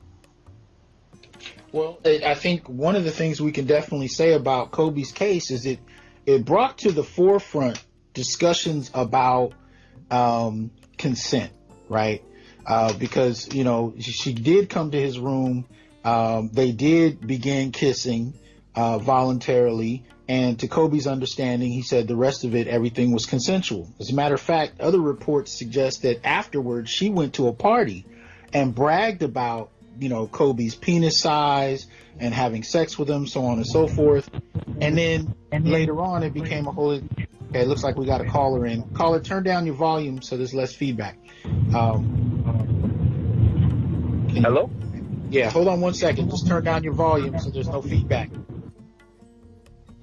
Well, I think one of the things we can definitely say about Kobe's case is it brought to the forefront discussions about consent, right? Because, she did come to his room. They did begin kissing voluntarily. And to Kobe's understanding, he said the rest of it, everything was consensual. As a matter of fact, other reports suggest that afterwards she went to a party and bragged about, Kobe's penis size and having sex with him, so on and so forth. And then later on, it became a whole. Okay, it looks like we got a caller in. Caller, turn down your volume so there's less feedback. Hello? Yeah, hold on one second. Just turn down your volume so there's no feedback.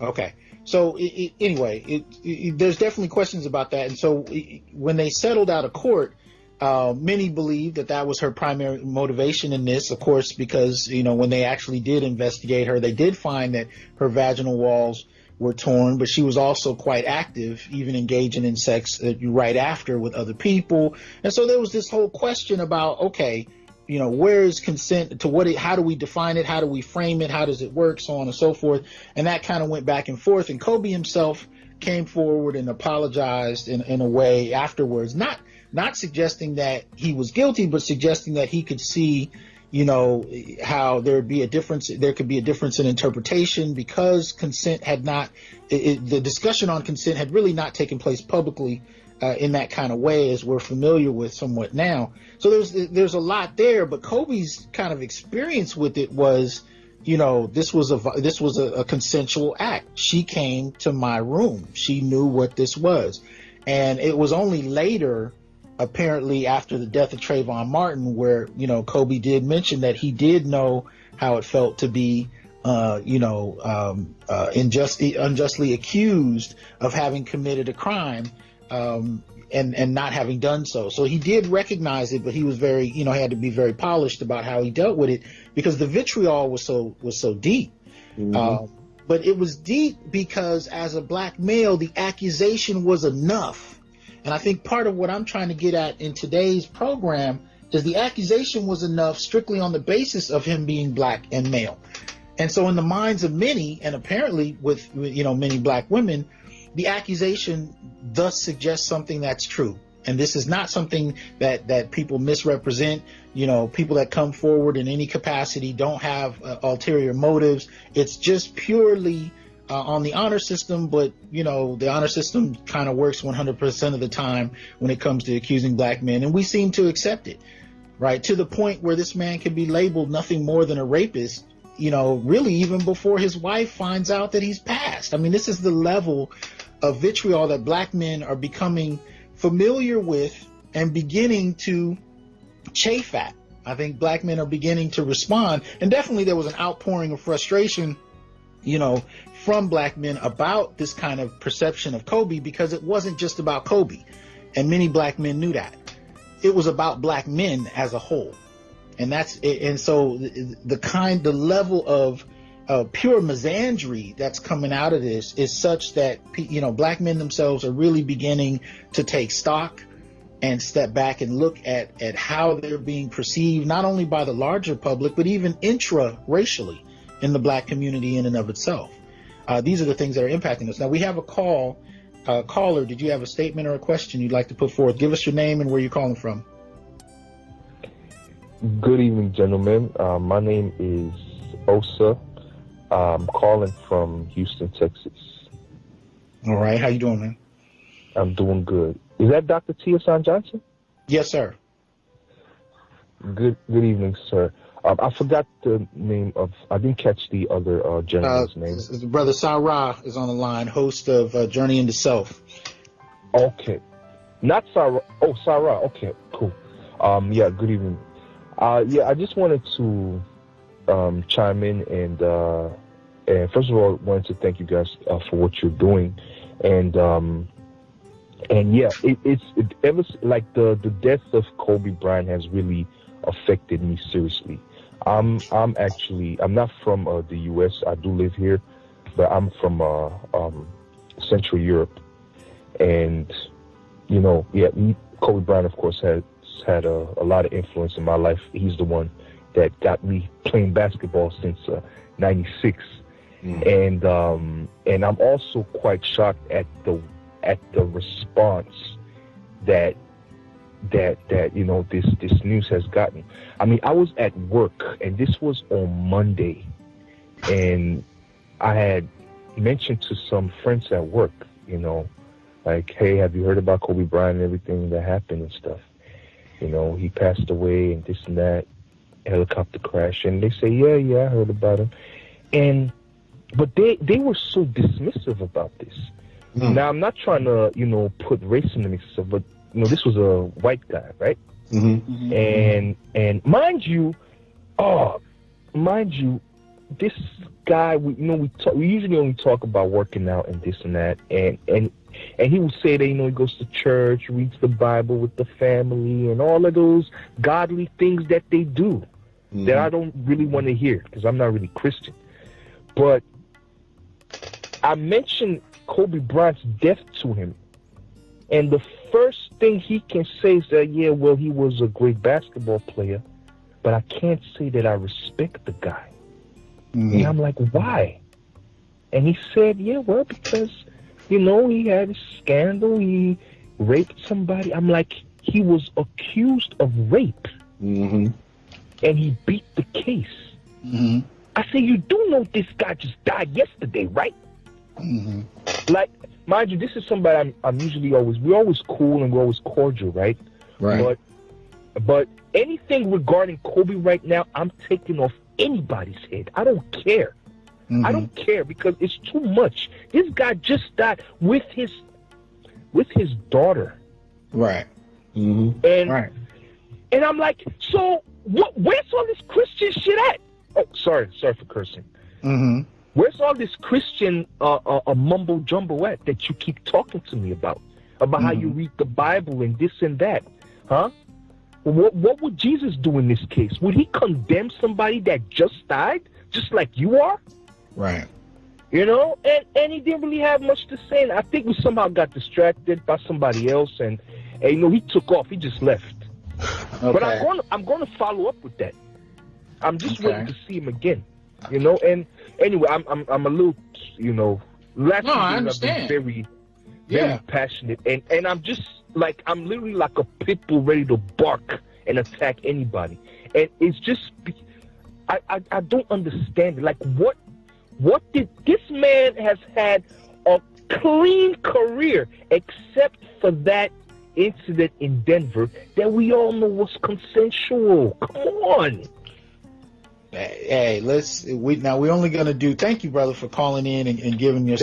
Okay. So anyway, there's definitely questions about that. And so when they settled out of court, many believe that was her primary motivation in this, of course, because, when they actually did investigate her, they did find that her vaginal walls were torn, but she was also quite active, even engaging in sex right after with other people. And so there was this whole question about, okay, where is consent to what? How do we define it? How do we frame it? How does it work? So on and so forth. And that kind of went back and forth. And Kobe himself came forward and apologized in a way afterwards, not suggesting that he was guilty, but suggesting that he could see, how there could be a difference in interpretation because consent had not, the discussion on consent had really not taken place publicly in that kind of way as we're familiar with somewhat now. So there's a lot there, but Kobe's kind of experience with it was, this was a consensual act. She came to my room. She knew what this was. And it was only later, apparently after the death of Trayvon Martin, where, Kobe did mention that he did know how it felt to be, unjustly accused of having committed a crime, and not having done so. So he did recognize it, but he was very, he had to be very polished about how he dealt with it because the vitriol was so deep. Mm-hmm. But it was deep because as a black male, the accusation was enough. And I think part of what I'm trying to get at in today's program is the accusation was enough strictly on the basis of him being black and male. And so in the minds of many, and apparently with many black women, the accusation thus suggests something that's true. And this is not something that people misrepresent. People that come forward in any capacity don't have ulterior motives. It's just purely on the honor system, but the honor system kind of works 100% of the time when it comes to accusing black men, and we seem to accept it, right? To the point where this man can be labeled nothing more than a rapist, really even before his wife finds out that he's passed. I mean, this is the level of vitriol that black men are becoming familiar with and beginning to chafe at. I think black men are beginning to respond, and definitely there was an outpouring of frustration from black men about this kind of perception of Kobe, because it wasn't just about Kobe, and many black men knew that. It was about black men as a whole, and so the level of pure misandry that's coming out of this is such that black men themselves are really beginning to take stock and step back and look at how they're being perceived, not only by the larger public, but even intra-racially in the black community in and of itself. These are the things that are impacting us. Now we have a caller. Did you have a statement or a question you'd like to put forth? Give us your name and where you're calling from. Good evening, gentlemen. My name is Osa. I'm calling from Houston, Texas. All right. How you doing, man? I'm doing good. Is that Dr. Tia-San Johnson? Yes, sir. Good evening, sir. I forgot the name of, I didn't catch the other gentleman's name. Brother Ra2 is on the line, host of Journey into Self. Okay. Not Ra2. Oh, Ra2. Okay, cool. Yeah, good evening. I just wanted to chime in and first of all, wanted to thank you guys for what you're doing. And yeah, it's ever like the death of Kobe Bryant has really affected me seriously. I'm not from the U.S. I do live here, but I'm from Central Europe, and Kobe Bryant, of course, has had a lot of influence in my life. He's the one that got me playing basketball since '96, and I'm also quite shocked at the response that this news has gotten. I mean, I was at work, and this was on Monday, and I had mentioned to some friends at work, like, hey, have you heard about Kobe Bryant and everything that happened and stuff? He passed away and this and that, helicopter crash, and they say, yeah, I heard about him, but they were so dismissive about this. Now, I'm not trying to, put race in the mix, but this was a white guy, right? Mm-hmm. And mind you, this guy, we usually only talk about working out and this and that, and he would say that, he goes to church, reads the Bible with the family, and all of those godly things that they do that I don't really want to hear because I'm not really Christian. But I mentioned Kobe Bryant's death to him, and the first thing he can say is that, yeah, well, he was a great basketball player, but I can't say that I respect the guy. And I'm like, why? And he said, yeah, well, because, he had a scandal. He raped somebody. I'm like, he was accused of rape. And he beat the case. I say, you do know this guy just died yesterday, right? Like, mind you, this is somebody we're always cool and we're always cordial, right? Right. But anything regarding Kobe right now, I'm taking off anybody's head. I don't care. I don't care because it's too much. This guy just died with his daughter. Right. And I'm like, so where's all this Christian shit at? Oh, sorry for cursing. Where's all this Christian mumbo jumbo at that you keep talking to me about how you read the Bible and this and that, huh? What would Jesus do in this case? Would he condemn somebody that just died, just like you are? Right. And he didn't really have much to say. And I think we somehow got distracted by somebody else, and he took off. He just left. Okay. But I'm going to follow up with that. I'm just waiting to see him again. And anyway, I'm a little, last no, I I've understand. been very passionate, and I'm just like, I'm literally like a pit bull ready to bark and attack anybody. And it's just, I don't understand it. Like, what did this man has had a clean career except for that incident in Denver that we all know was consensual. Come on. Hey, we're only going to do, thank you, brother, for calling in and giving your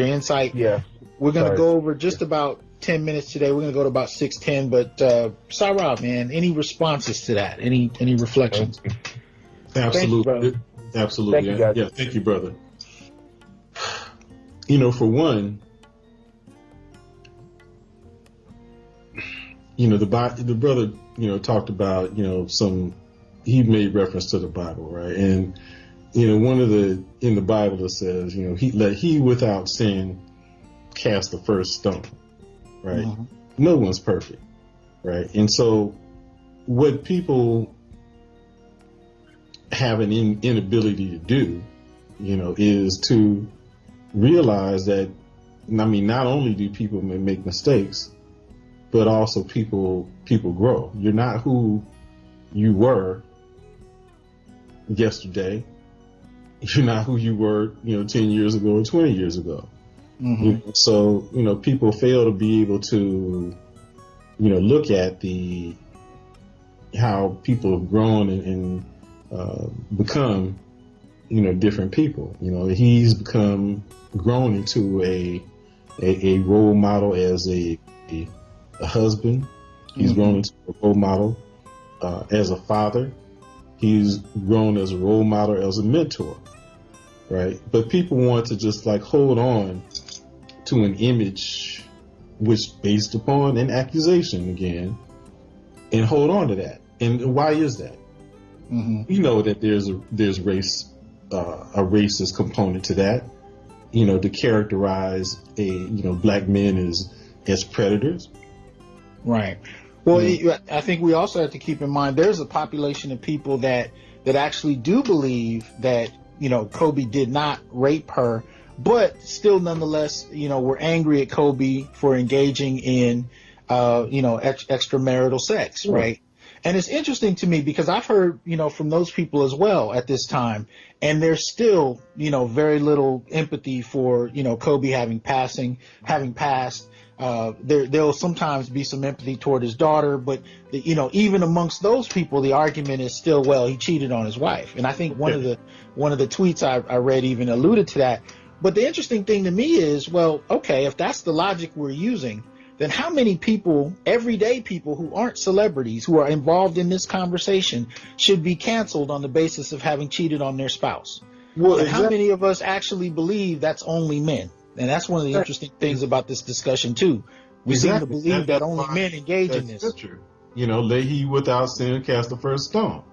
insight. Yeah. We're going to go over just about 10 minutes today. We're going to go to about 6:10, but Sarah, man, any responses to that? Any reflections? Absolutely. You, absolutely. Thank you, guys. Yeah, thank you, brother. For one, the brother, talked about, he made reference to the Bible, right? And, one of in the Bible it says, he without sin cast the first stone, right? No one's perfect, right? And so what people have an inability to do, is to realize that, not only do people make mistakes, but also people grow. You're not who you were yesterday. You're not who you were, 10 years ago or 20 years ago. So, people fail to be able to, look at how people have grown and become, different people. He's grown into a role model as a husband. He's grown into a role model as a father. He's grown as a role model, as a mentor, right? But people want to just hold on to an image which based upon an accusation again, and hold on to that. And why is that? You know that there's race, a racist component to that. To characterize black men as predators. Right. Well, I think we also have to keep in mind there's a population of people that actually do believe that, Kobe did not rape her, but still nonetheless, were angry at Kobe for engaging in, extramarital sex, right? And it's interesting to me because I've heard, from those people as well at this time, and there's still, very little empathy for, Kobe having passed. There'll sometimes be some empathy toward his daughter, but even amongst those people, the argument is still, well, he cheated on his wife. And I think one of the tweets I read even alluded to that. But the interesting thing to me is, well, okay, if that's the logic we're using, then how many people, everyday people who aren't celebrities, who are involved in this conversation, should be canceled on the basis of having cheated on their spouse? Well, and how many of us actually believe that's only men? And that's one of the interesting things about this discussion too. We seem to believe that only men engage in this. You know, lay he without sin cast the first stone.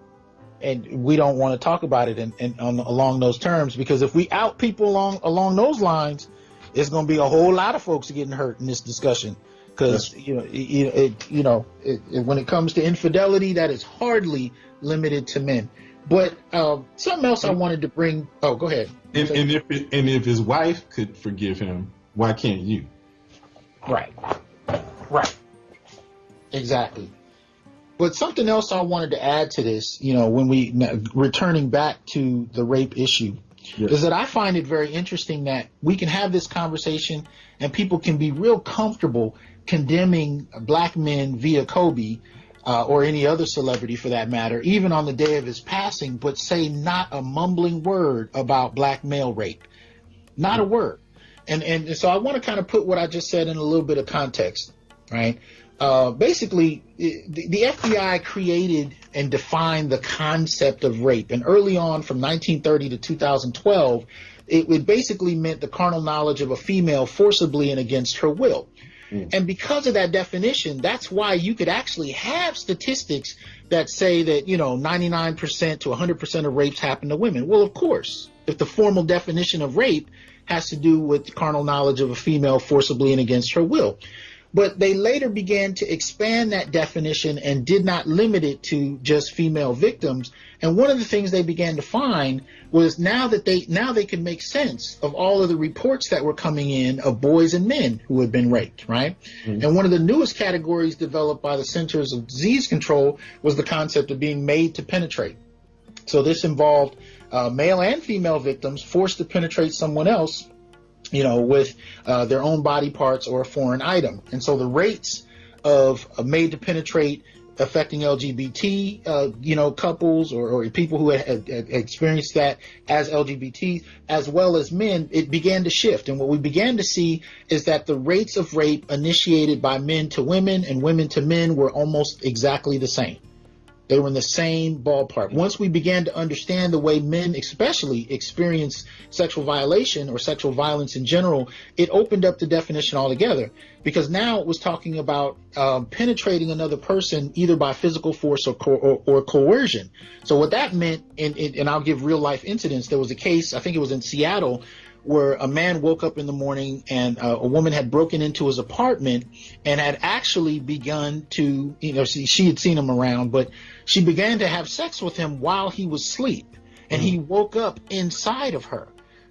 And we don't want to talk about it along those terms, because if we out people along those lines, it's going to be a whole lot of folks getting hurt in this discussion. Because when it comes to infidelity, that is hardly limited to men. But something else I wanted to bring. Oh, go ahead. And if his wife could forgive him, why can't you? Right. Exactly. But something else I wanted to add to this, when we returning back to the rape issue, is that I find it very interesting that we can have this conversation and people can be real comfortable condemning black men via Kobe or any other celebrity for that matter, even on the day of his passing, but say not a mumbling word about black male rape. Not a word. And so I want to kind of put what I just said in a little bit of context, right? Basically, the FBI created and defined the concept of rape. And early on, from 1930 to 2012, it basically meant the carnal knowledge of a female forcibly and against her will. And because of that definition, that's why you could actually have statistics that say that, 99% to 100% of rapes happen to women. Well, of course, if the formal definition of rape has to do with carnal knowledge of a female forcibly and against her will. But they later began to expand that definition and did not limit it to just female victims. And one of the things they began to find was now they could make sense of all of the reports that were coming in of boys and men who had been raped, right? And one of the newest categories developed by the Centers of Disease Control was the concept of being made to penetrate. So this involved male and female victims forced to penetrate someone else, with their own body parts or a foreign item. And so the rates of made to penetrate affecting LGBT, couples or people who had experienced that as LGBT, as well as men, it began to shift. And what we began to see is that the rates of rape initiated by men to women and women to men were almost exactly the same. They were in the same ballpark. Once we began to understand the way men especially experience sexual violation or sexual violence in general, it opened up the definition altogether, because now it was talking about penetrating another person either by physical force or coercion. So what that meant, and I'll give real life incidents. There was a case, I think it was in Seattle, where a man woke up in the morning and a woman had broken into his apartment and had actually begun to, she had seen him around, but she began to have sex with him while he was asleep, and he woke up inside of her.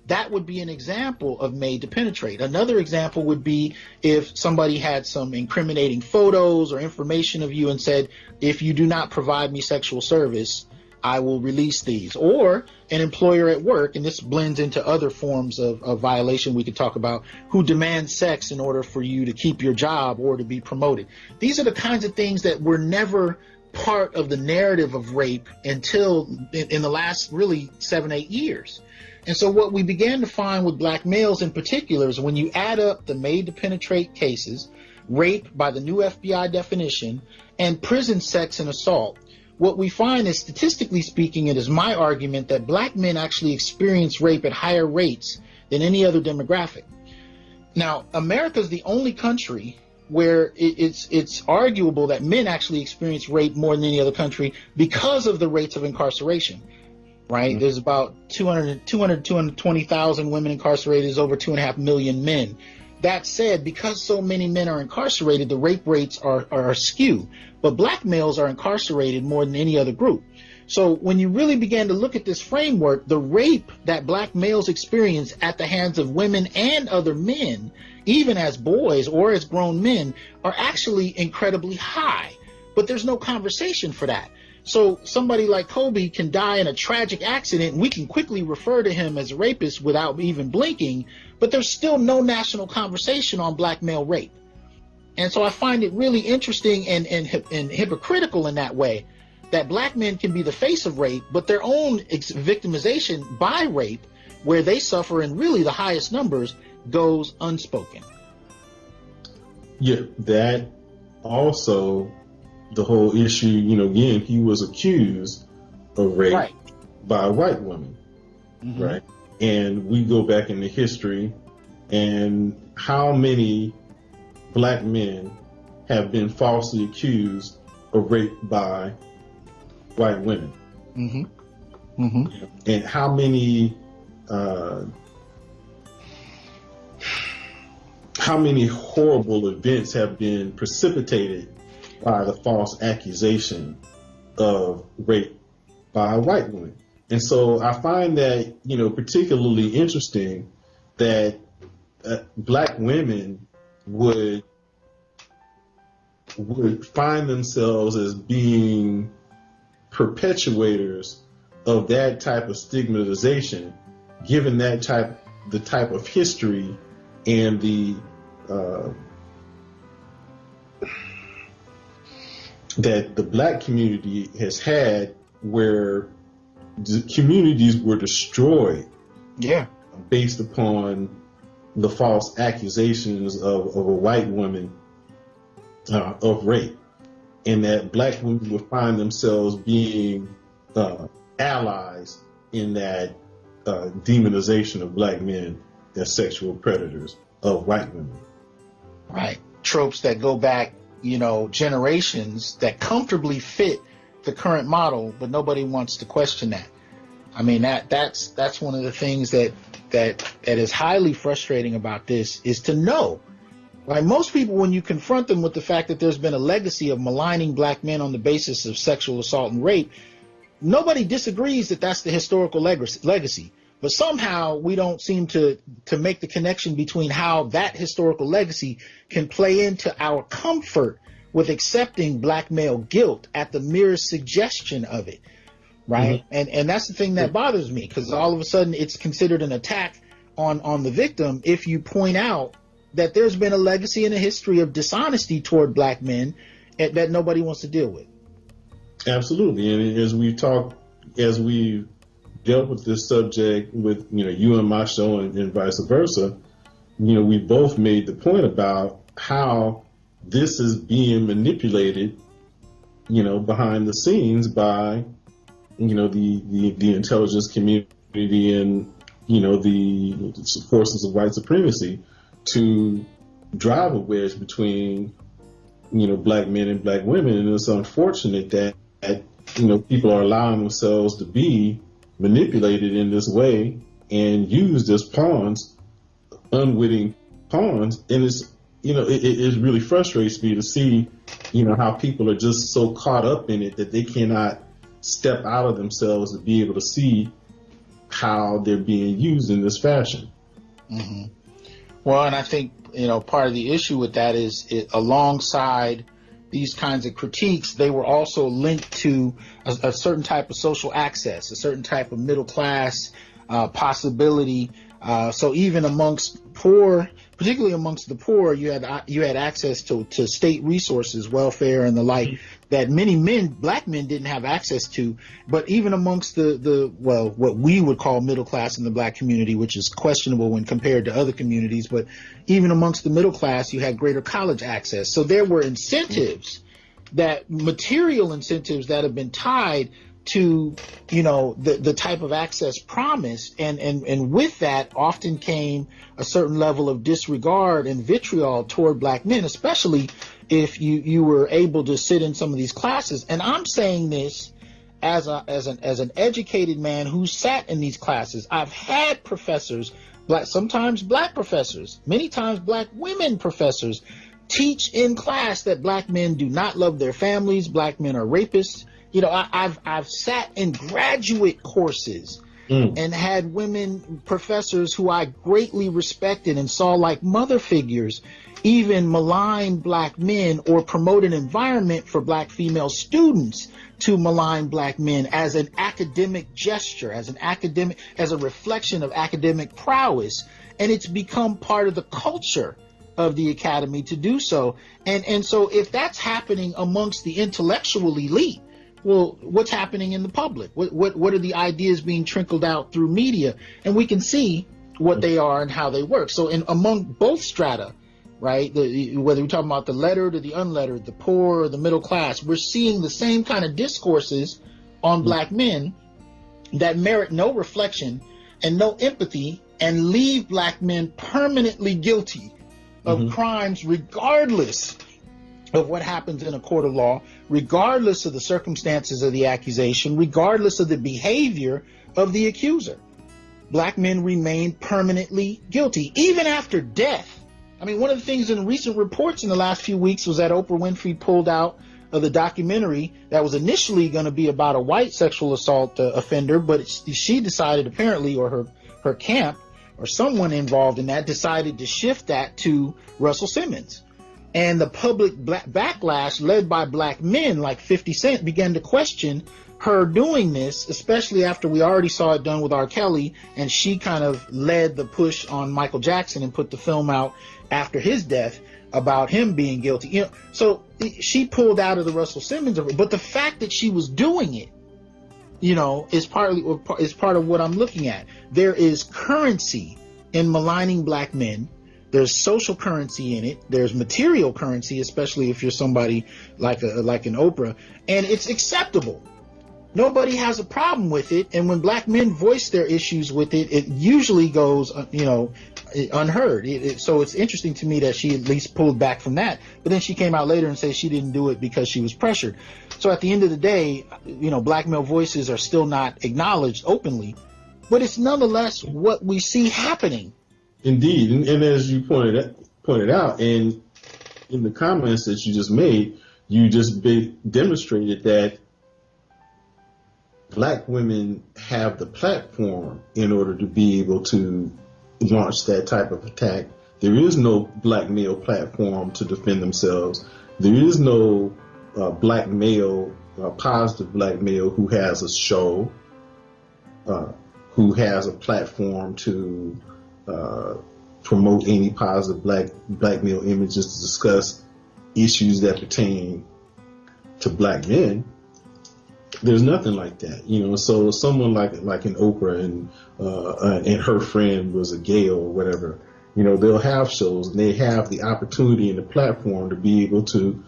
That would be an example of made to penetrate. Another example would be if somebody had some incriminating photos or information of you and said, if you do not provide me sexual service, I will release these. Or an employer at work, and this blends into other forms of violation we could talk about, who demands sex in order for you to keep your job or to be promoted. These are the kinds of things that were never part of the narrative of rape until in the last really 7-8 years. And so what we began to find with black males in particular is when you add up the made to penetrate cases, rape by the new FBI definition, and prison sex and assault, what we find is, statistically speaking, it is my argument that black men actually experience rape at higher rates than any other demographic. Now, America is the only country where it's arguable that men actually experience rape more than any other country because of the rates of incarceration, right? There's about 220,000 women incarcerated. There's over 2.5 million men. That said, because so many men are incarcerated, the rape rates are askew. But black males are incarcerated more than any other group. So when you really began to look at this framework, the rape that black males experience at the hands of women and other men, even as boys or as grown men, are actually incredibly high. But there's no conversation for that. So somebody like Kobe can die in a tragic accident, and we can quickly refer to him as a rapist without even blinking, but there's still no national conversation on black male rape. And so I find it really interesting and hypocritical in that way, that black men can be the face of rape, but their own victimization by rape, where they suffer in really the highest numbers, goes unspoken. Yeah, that also, the whole issue, again, he was accused of rape by a white woman. right? And we go back into history, and how many black men have been falsely accused of rape by white women? And how many horrible events have been precipitated by the false accusation of rape by a white woman? And so I find that, particularly interesting that black women would find themselves as being perpetuators of that type of stigmatization, given the type of history and that the black community has had, where the communities were destroyed based upon the false accusations of a white woman of rape, and that black women would find themselves being allies in that demonization of black men as sexual predators of white women. Right. Tropes that go back, generations, that comfortably fit the current model, but nobody wants to question that. I mean, that's one of the things that is highly frustrating about this, is to know. Like, most people, when you confront them with the fact that there's been a legacy of maligning black men on the basis of sexual assault and rape, nobody disagrees that that's the historical legacy. But somehow we don't seem to make the connection between how that historical legacy can play into our comfort with accepting black male guilt at the merest suggestion of it, right? And that's the thing that bothers me, because all of a sudden it's considered an attack on the victim if you point out that there's been a legacy and a history of dishonesty toward black men that nobody wants to deal with. Absolutely. And as we dealt with this subject with, you and my show and vice versa, we both made the point about how this is being manipulated, behind the scenes by, the intelligence community and, the forces of white supremacy to drive a wedge between, black men and black women. And it's unfortunate that, people are allowing themselves to be manipulated in this way and used as pawns, unwitting pawns. And it's, it really frustrates me to see, how people are just so caught up in it that they cannot step out of themselves to be able to see how they're being used in this fashion. Well, and I think, part of the issue with that is alongside these kinds of critiques, they were also linked to a certain type of social access, a certain type of middle class possibility. So even amongst poor, particularly amongst the poor, you had access to state resources, welfare, and the like, that many black men didn't have access to. But even amongst what we would call middle class in the black community, which is questionable when compared to other communities, but even amongst the middle class, you had greater college access. So there were incentives, material incentives that have been tied to, the type of access promised. And with that often came a certain level of disregard and vitriol toward black men, especially if you were able to sit in some of these classes. And I'm saying this as an educated man who sat in these classes. I've had professors, sometimes black professors, many times black women professors, teach in class that black men do not love their families, black men are rapists. I've sat in graduate courses and had women professors who I greatly respected and saw like mother figures even malign black men or promote an environment for black female students to malign black men as an academic gesture, as a reflection of academic prowess. And it's become part of the culture of the academy to do so. And so if that's happening amongst the intellectual elite, well, what's happening in the public? What are the ideas being trickled out through media? And we can see what they are and how they work. So among both strata, right, whether we're talking about the lettered or the unlettered, the poor or the middle class, we're seeing the same kind of discourses on black men that merit no reflection and no empathy and leave black men permanently guilty of crimes regardless of what happens in a court of law, regardless of the circumstances of the accusation, regardless of the behavior of the accuser. Black men remain permanently guilty, even after death. I mean, one of the things in recent reports in the last few weeks was that Oprah Winfrey pulled out of the documentary that was initially going to be about a white sexual assault offender, but she decided apparently, or her camp or someone involved in that decided to shift that to Russell Simmons. And the public backlash led by black men like 50 Cent began to question her doing this, especially after we already saw it done with R. Kelly, and she kind of led the push on Michael Jackson and put the film out after his death about him being guilty. You know, so she pulled out of the Russell Simmons, but the fact that she was doing it, you know, is part of what I'm looking at. There is currency in maligning black men. There's social currency in it. There's material currency, especially if you're somebody like an Oprah, and it's acceptable. Nobody has a problem with it, and when black men voice their issues with it, it usually goes, unheard. So it's interesting to me that she at least pulled back from that. But then she came out later and said she didn't do it because she was pressured. So at the end of the day, black male voices are still not acknowledged openly, but it's nonetheless what we see happening. Indeed, and as you pointed out, and in the comments that you just made, you just demonstrated that black women have the platform in order to be able to launch that type of attack. There is no black male platform to defend themselves. There is no black male, positive black male who has a show, who has a platform to promote any positive black male images, to discuss issues that pertain to black men. There's nothing like that, So someone like an Oprah and her friend was a gay or whatever, they'll have shows and they have the opportunity and the platform to be able to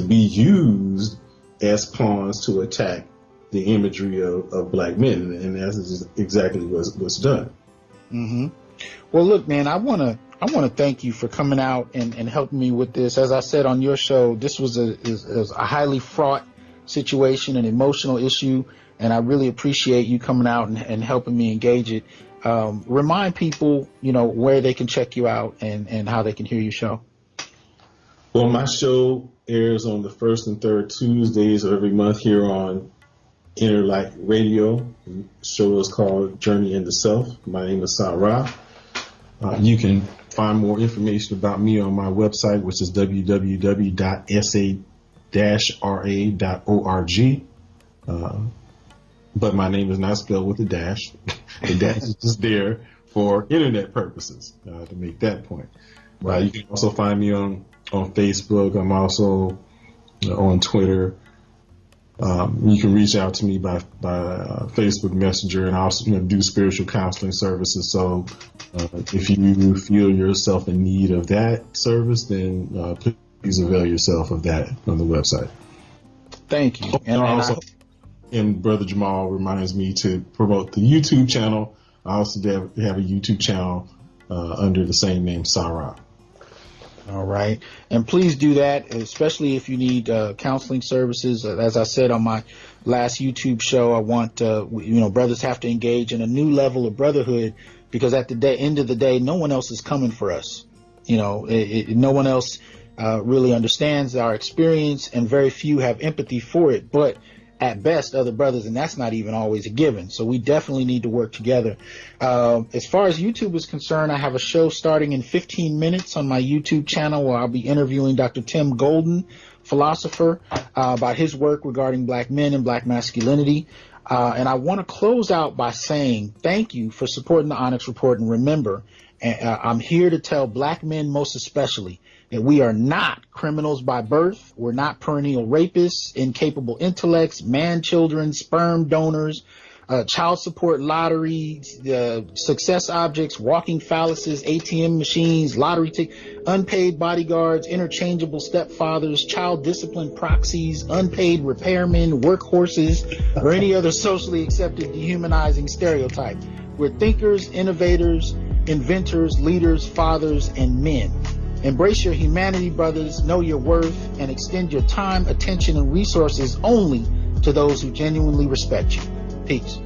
be used as pawns to attack the imagery of black men, and that's exactly what's done. Mm-hmm. Well, look, man, I want to thank you for coming out and helping me with this. As I said on your show, this was a highly fraught situation, an emotional issue, and I really appreciate you coming out and helping me engage it. Remind people, where they can check you out and how they can hear your show. Well, my show airs on the first and third Tuesdays of every month here on Interlight Radio. The show is called Journey into Self. My name is Ra2. You can find more information about me on my website, which is www.sa-ra.org. But my name is not spelled with a dash. The dash is just there for internet purposes, to make that point. You can also find me on Facebook. I'm also on Twitter. You can reach out to me by Facebook Messenger, and I also do spiritual counseling services. So if you feel yourself in need of that service, then please avail yourself of that on the website. Thank you. And Brother Jamal reminds me to promote the YouTube channel. I also have a YouTube channel under the same name, Ra2. All right. And please do that, especially if you need counseling services. As I said on my last YouTube show, I want, brothers have to engage in a new level of brotherhood, because at the end of the day, no one else is coming for us. No one else really understands our experience, and very few have empathy for it. But at best, other brothers, and that's not even always a given. So we definitely need to work together. As far as YouTube is concerned, I have a show starting in 15 minutes on my YouTube channel where I'll be interviewing Dr. Tim Golden, philosopher, about his work regarding black men and black masculinity. And I want to close out by saying thank you for supporting the Onyx Report. And remember, I'm here to tell black men most especially that we are not criminals by birth. We're not perennial rapists, incapable intellects, man-children, sperm donors, child support lottery, success objects, walking phalluses, ATM machines, lottery tickets, unpaid bodyguards, interchangeable stepfathers, child discipline proxies, unpaid repairmen, workhorses, or any other socially accepted dehumanizing stereotype. We're thinkers, innovators, inventors, leaders, fathers, and men. Embrace your humanity, brothers. Know your worth and extend your time, attention, and resources only to those who genuinely respect you. Peace.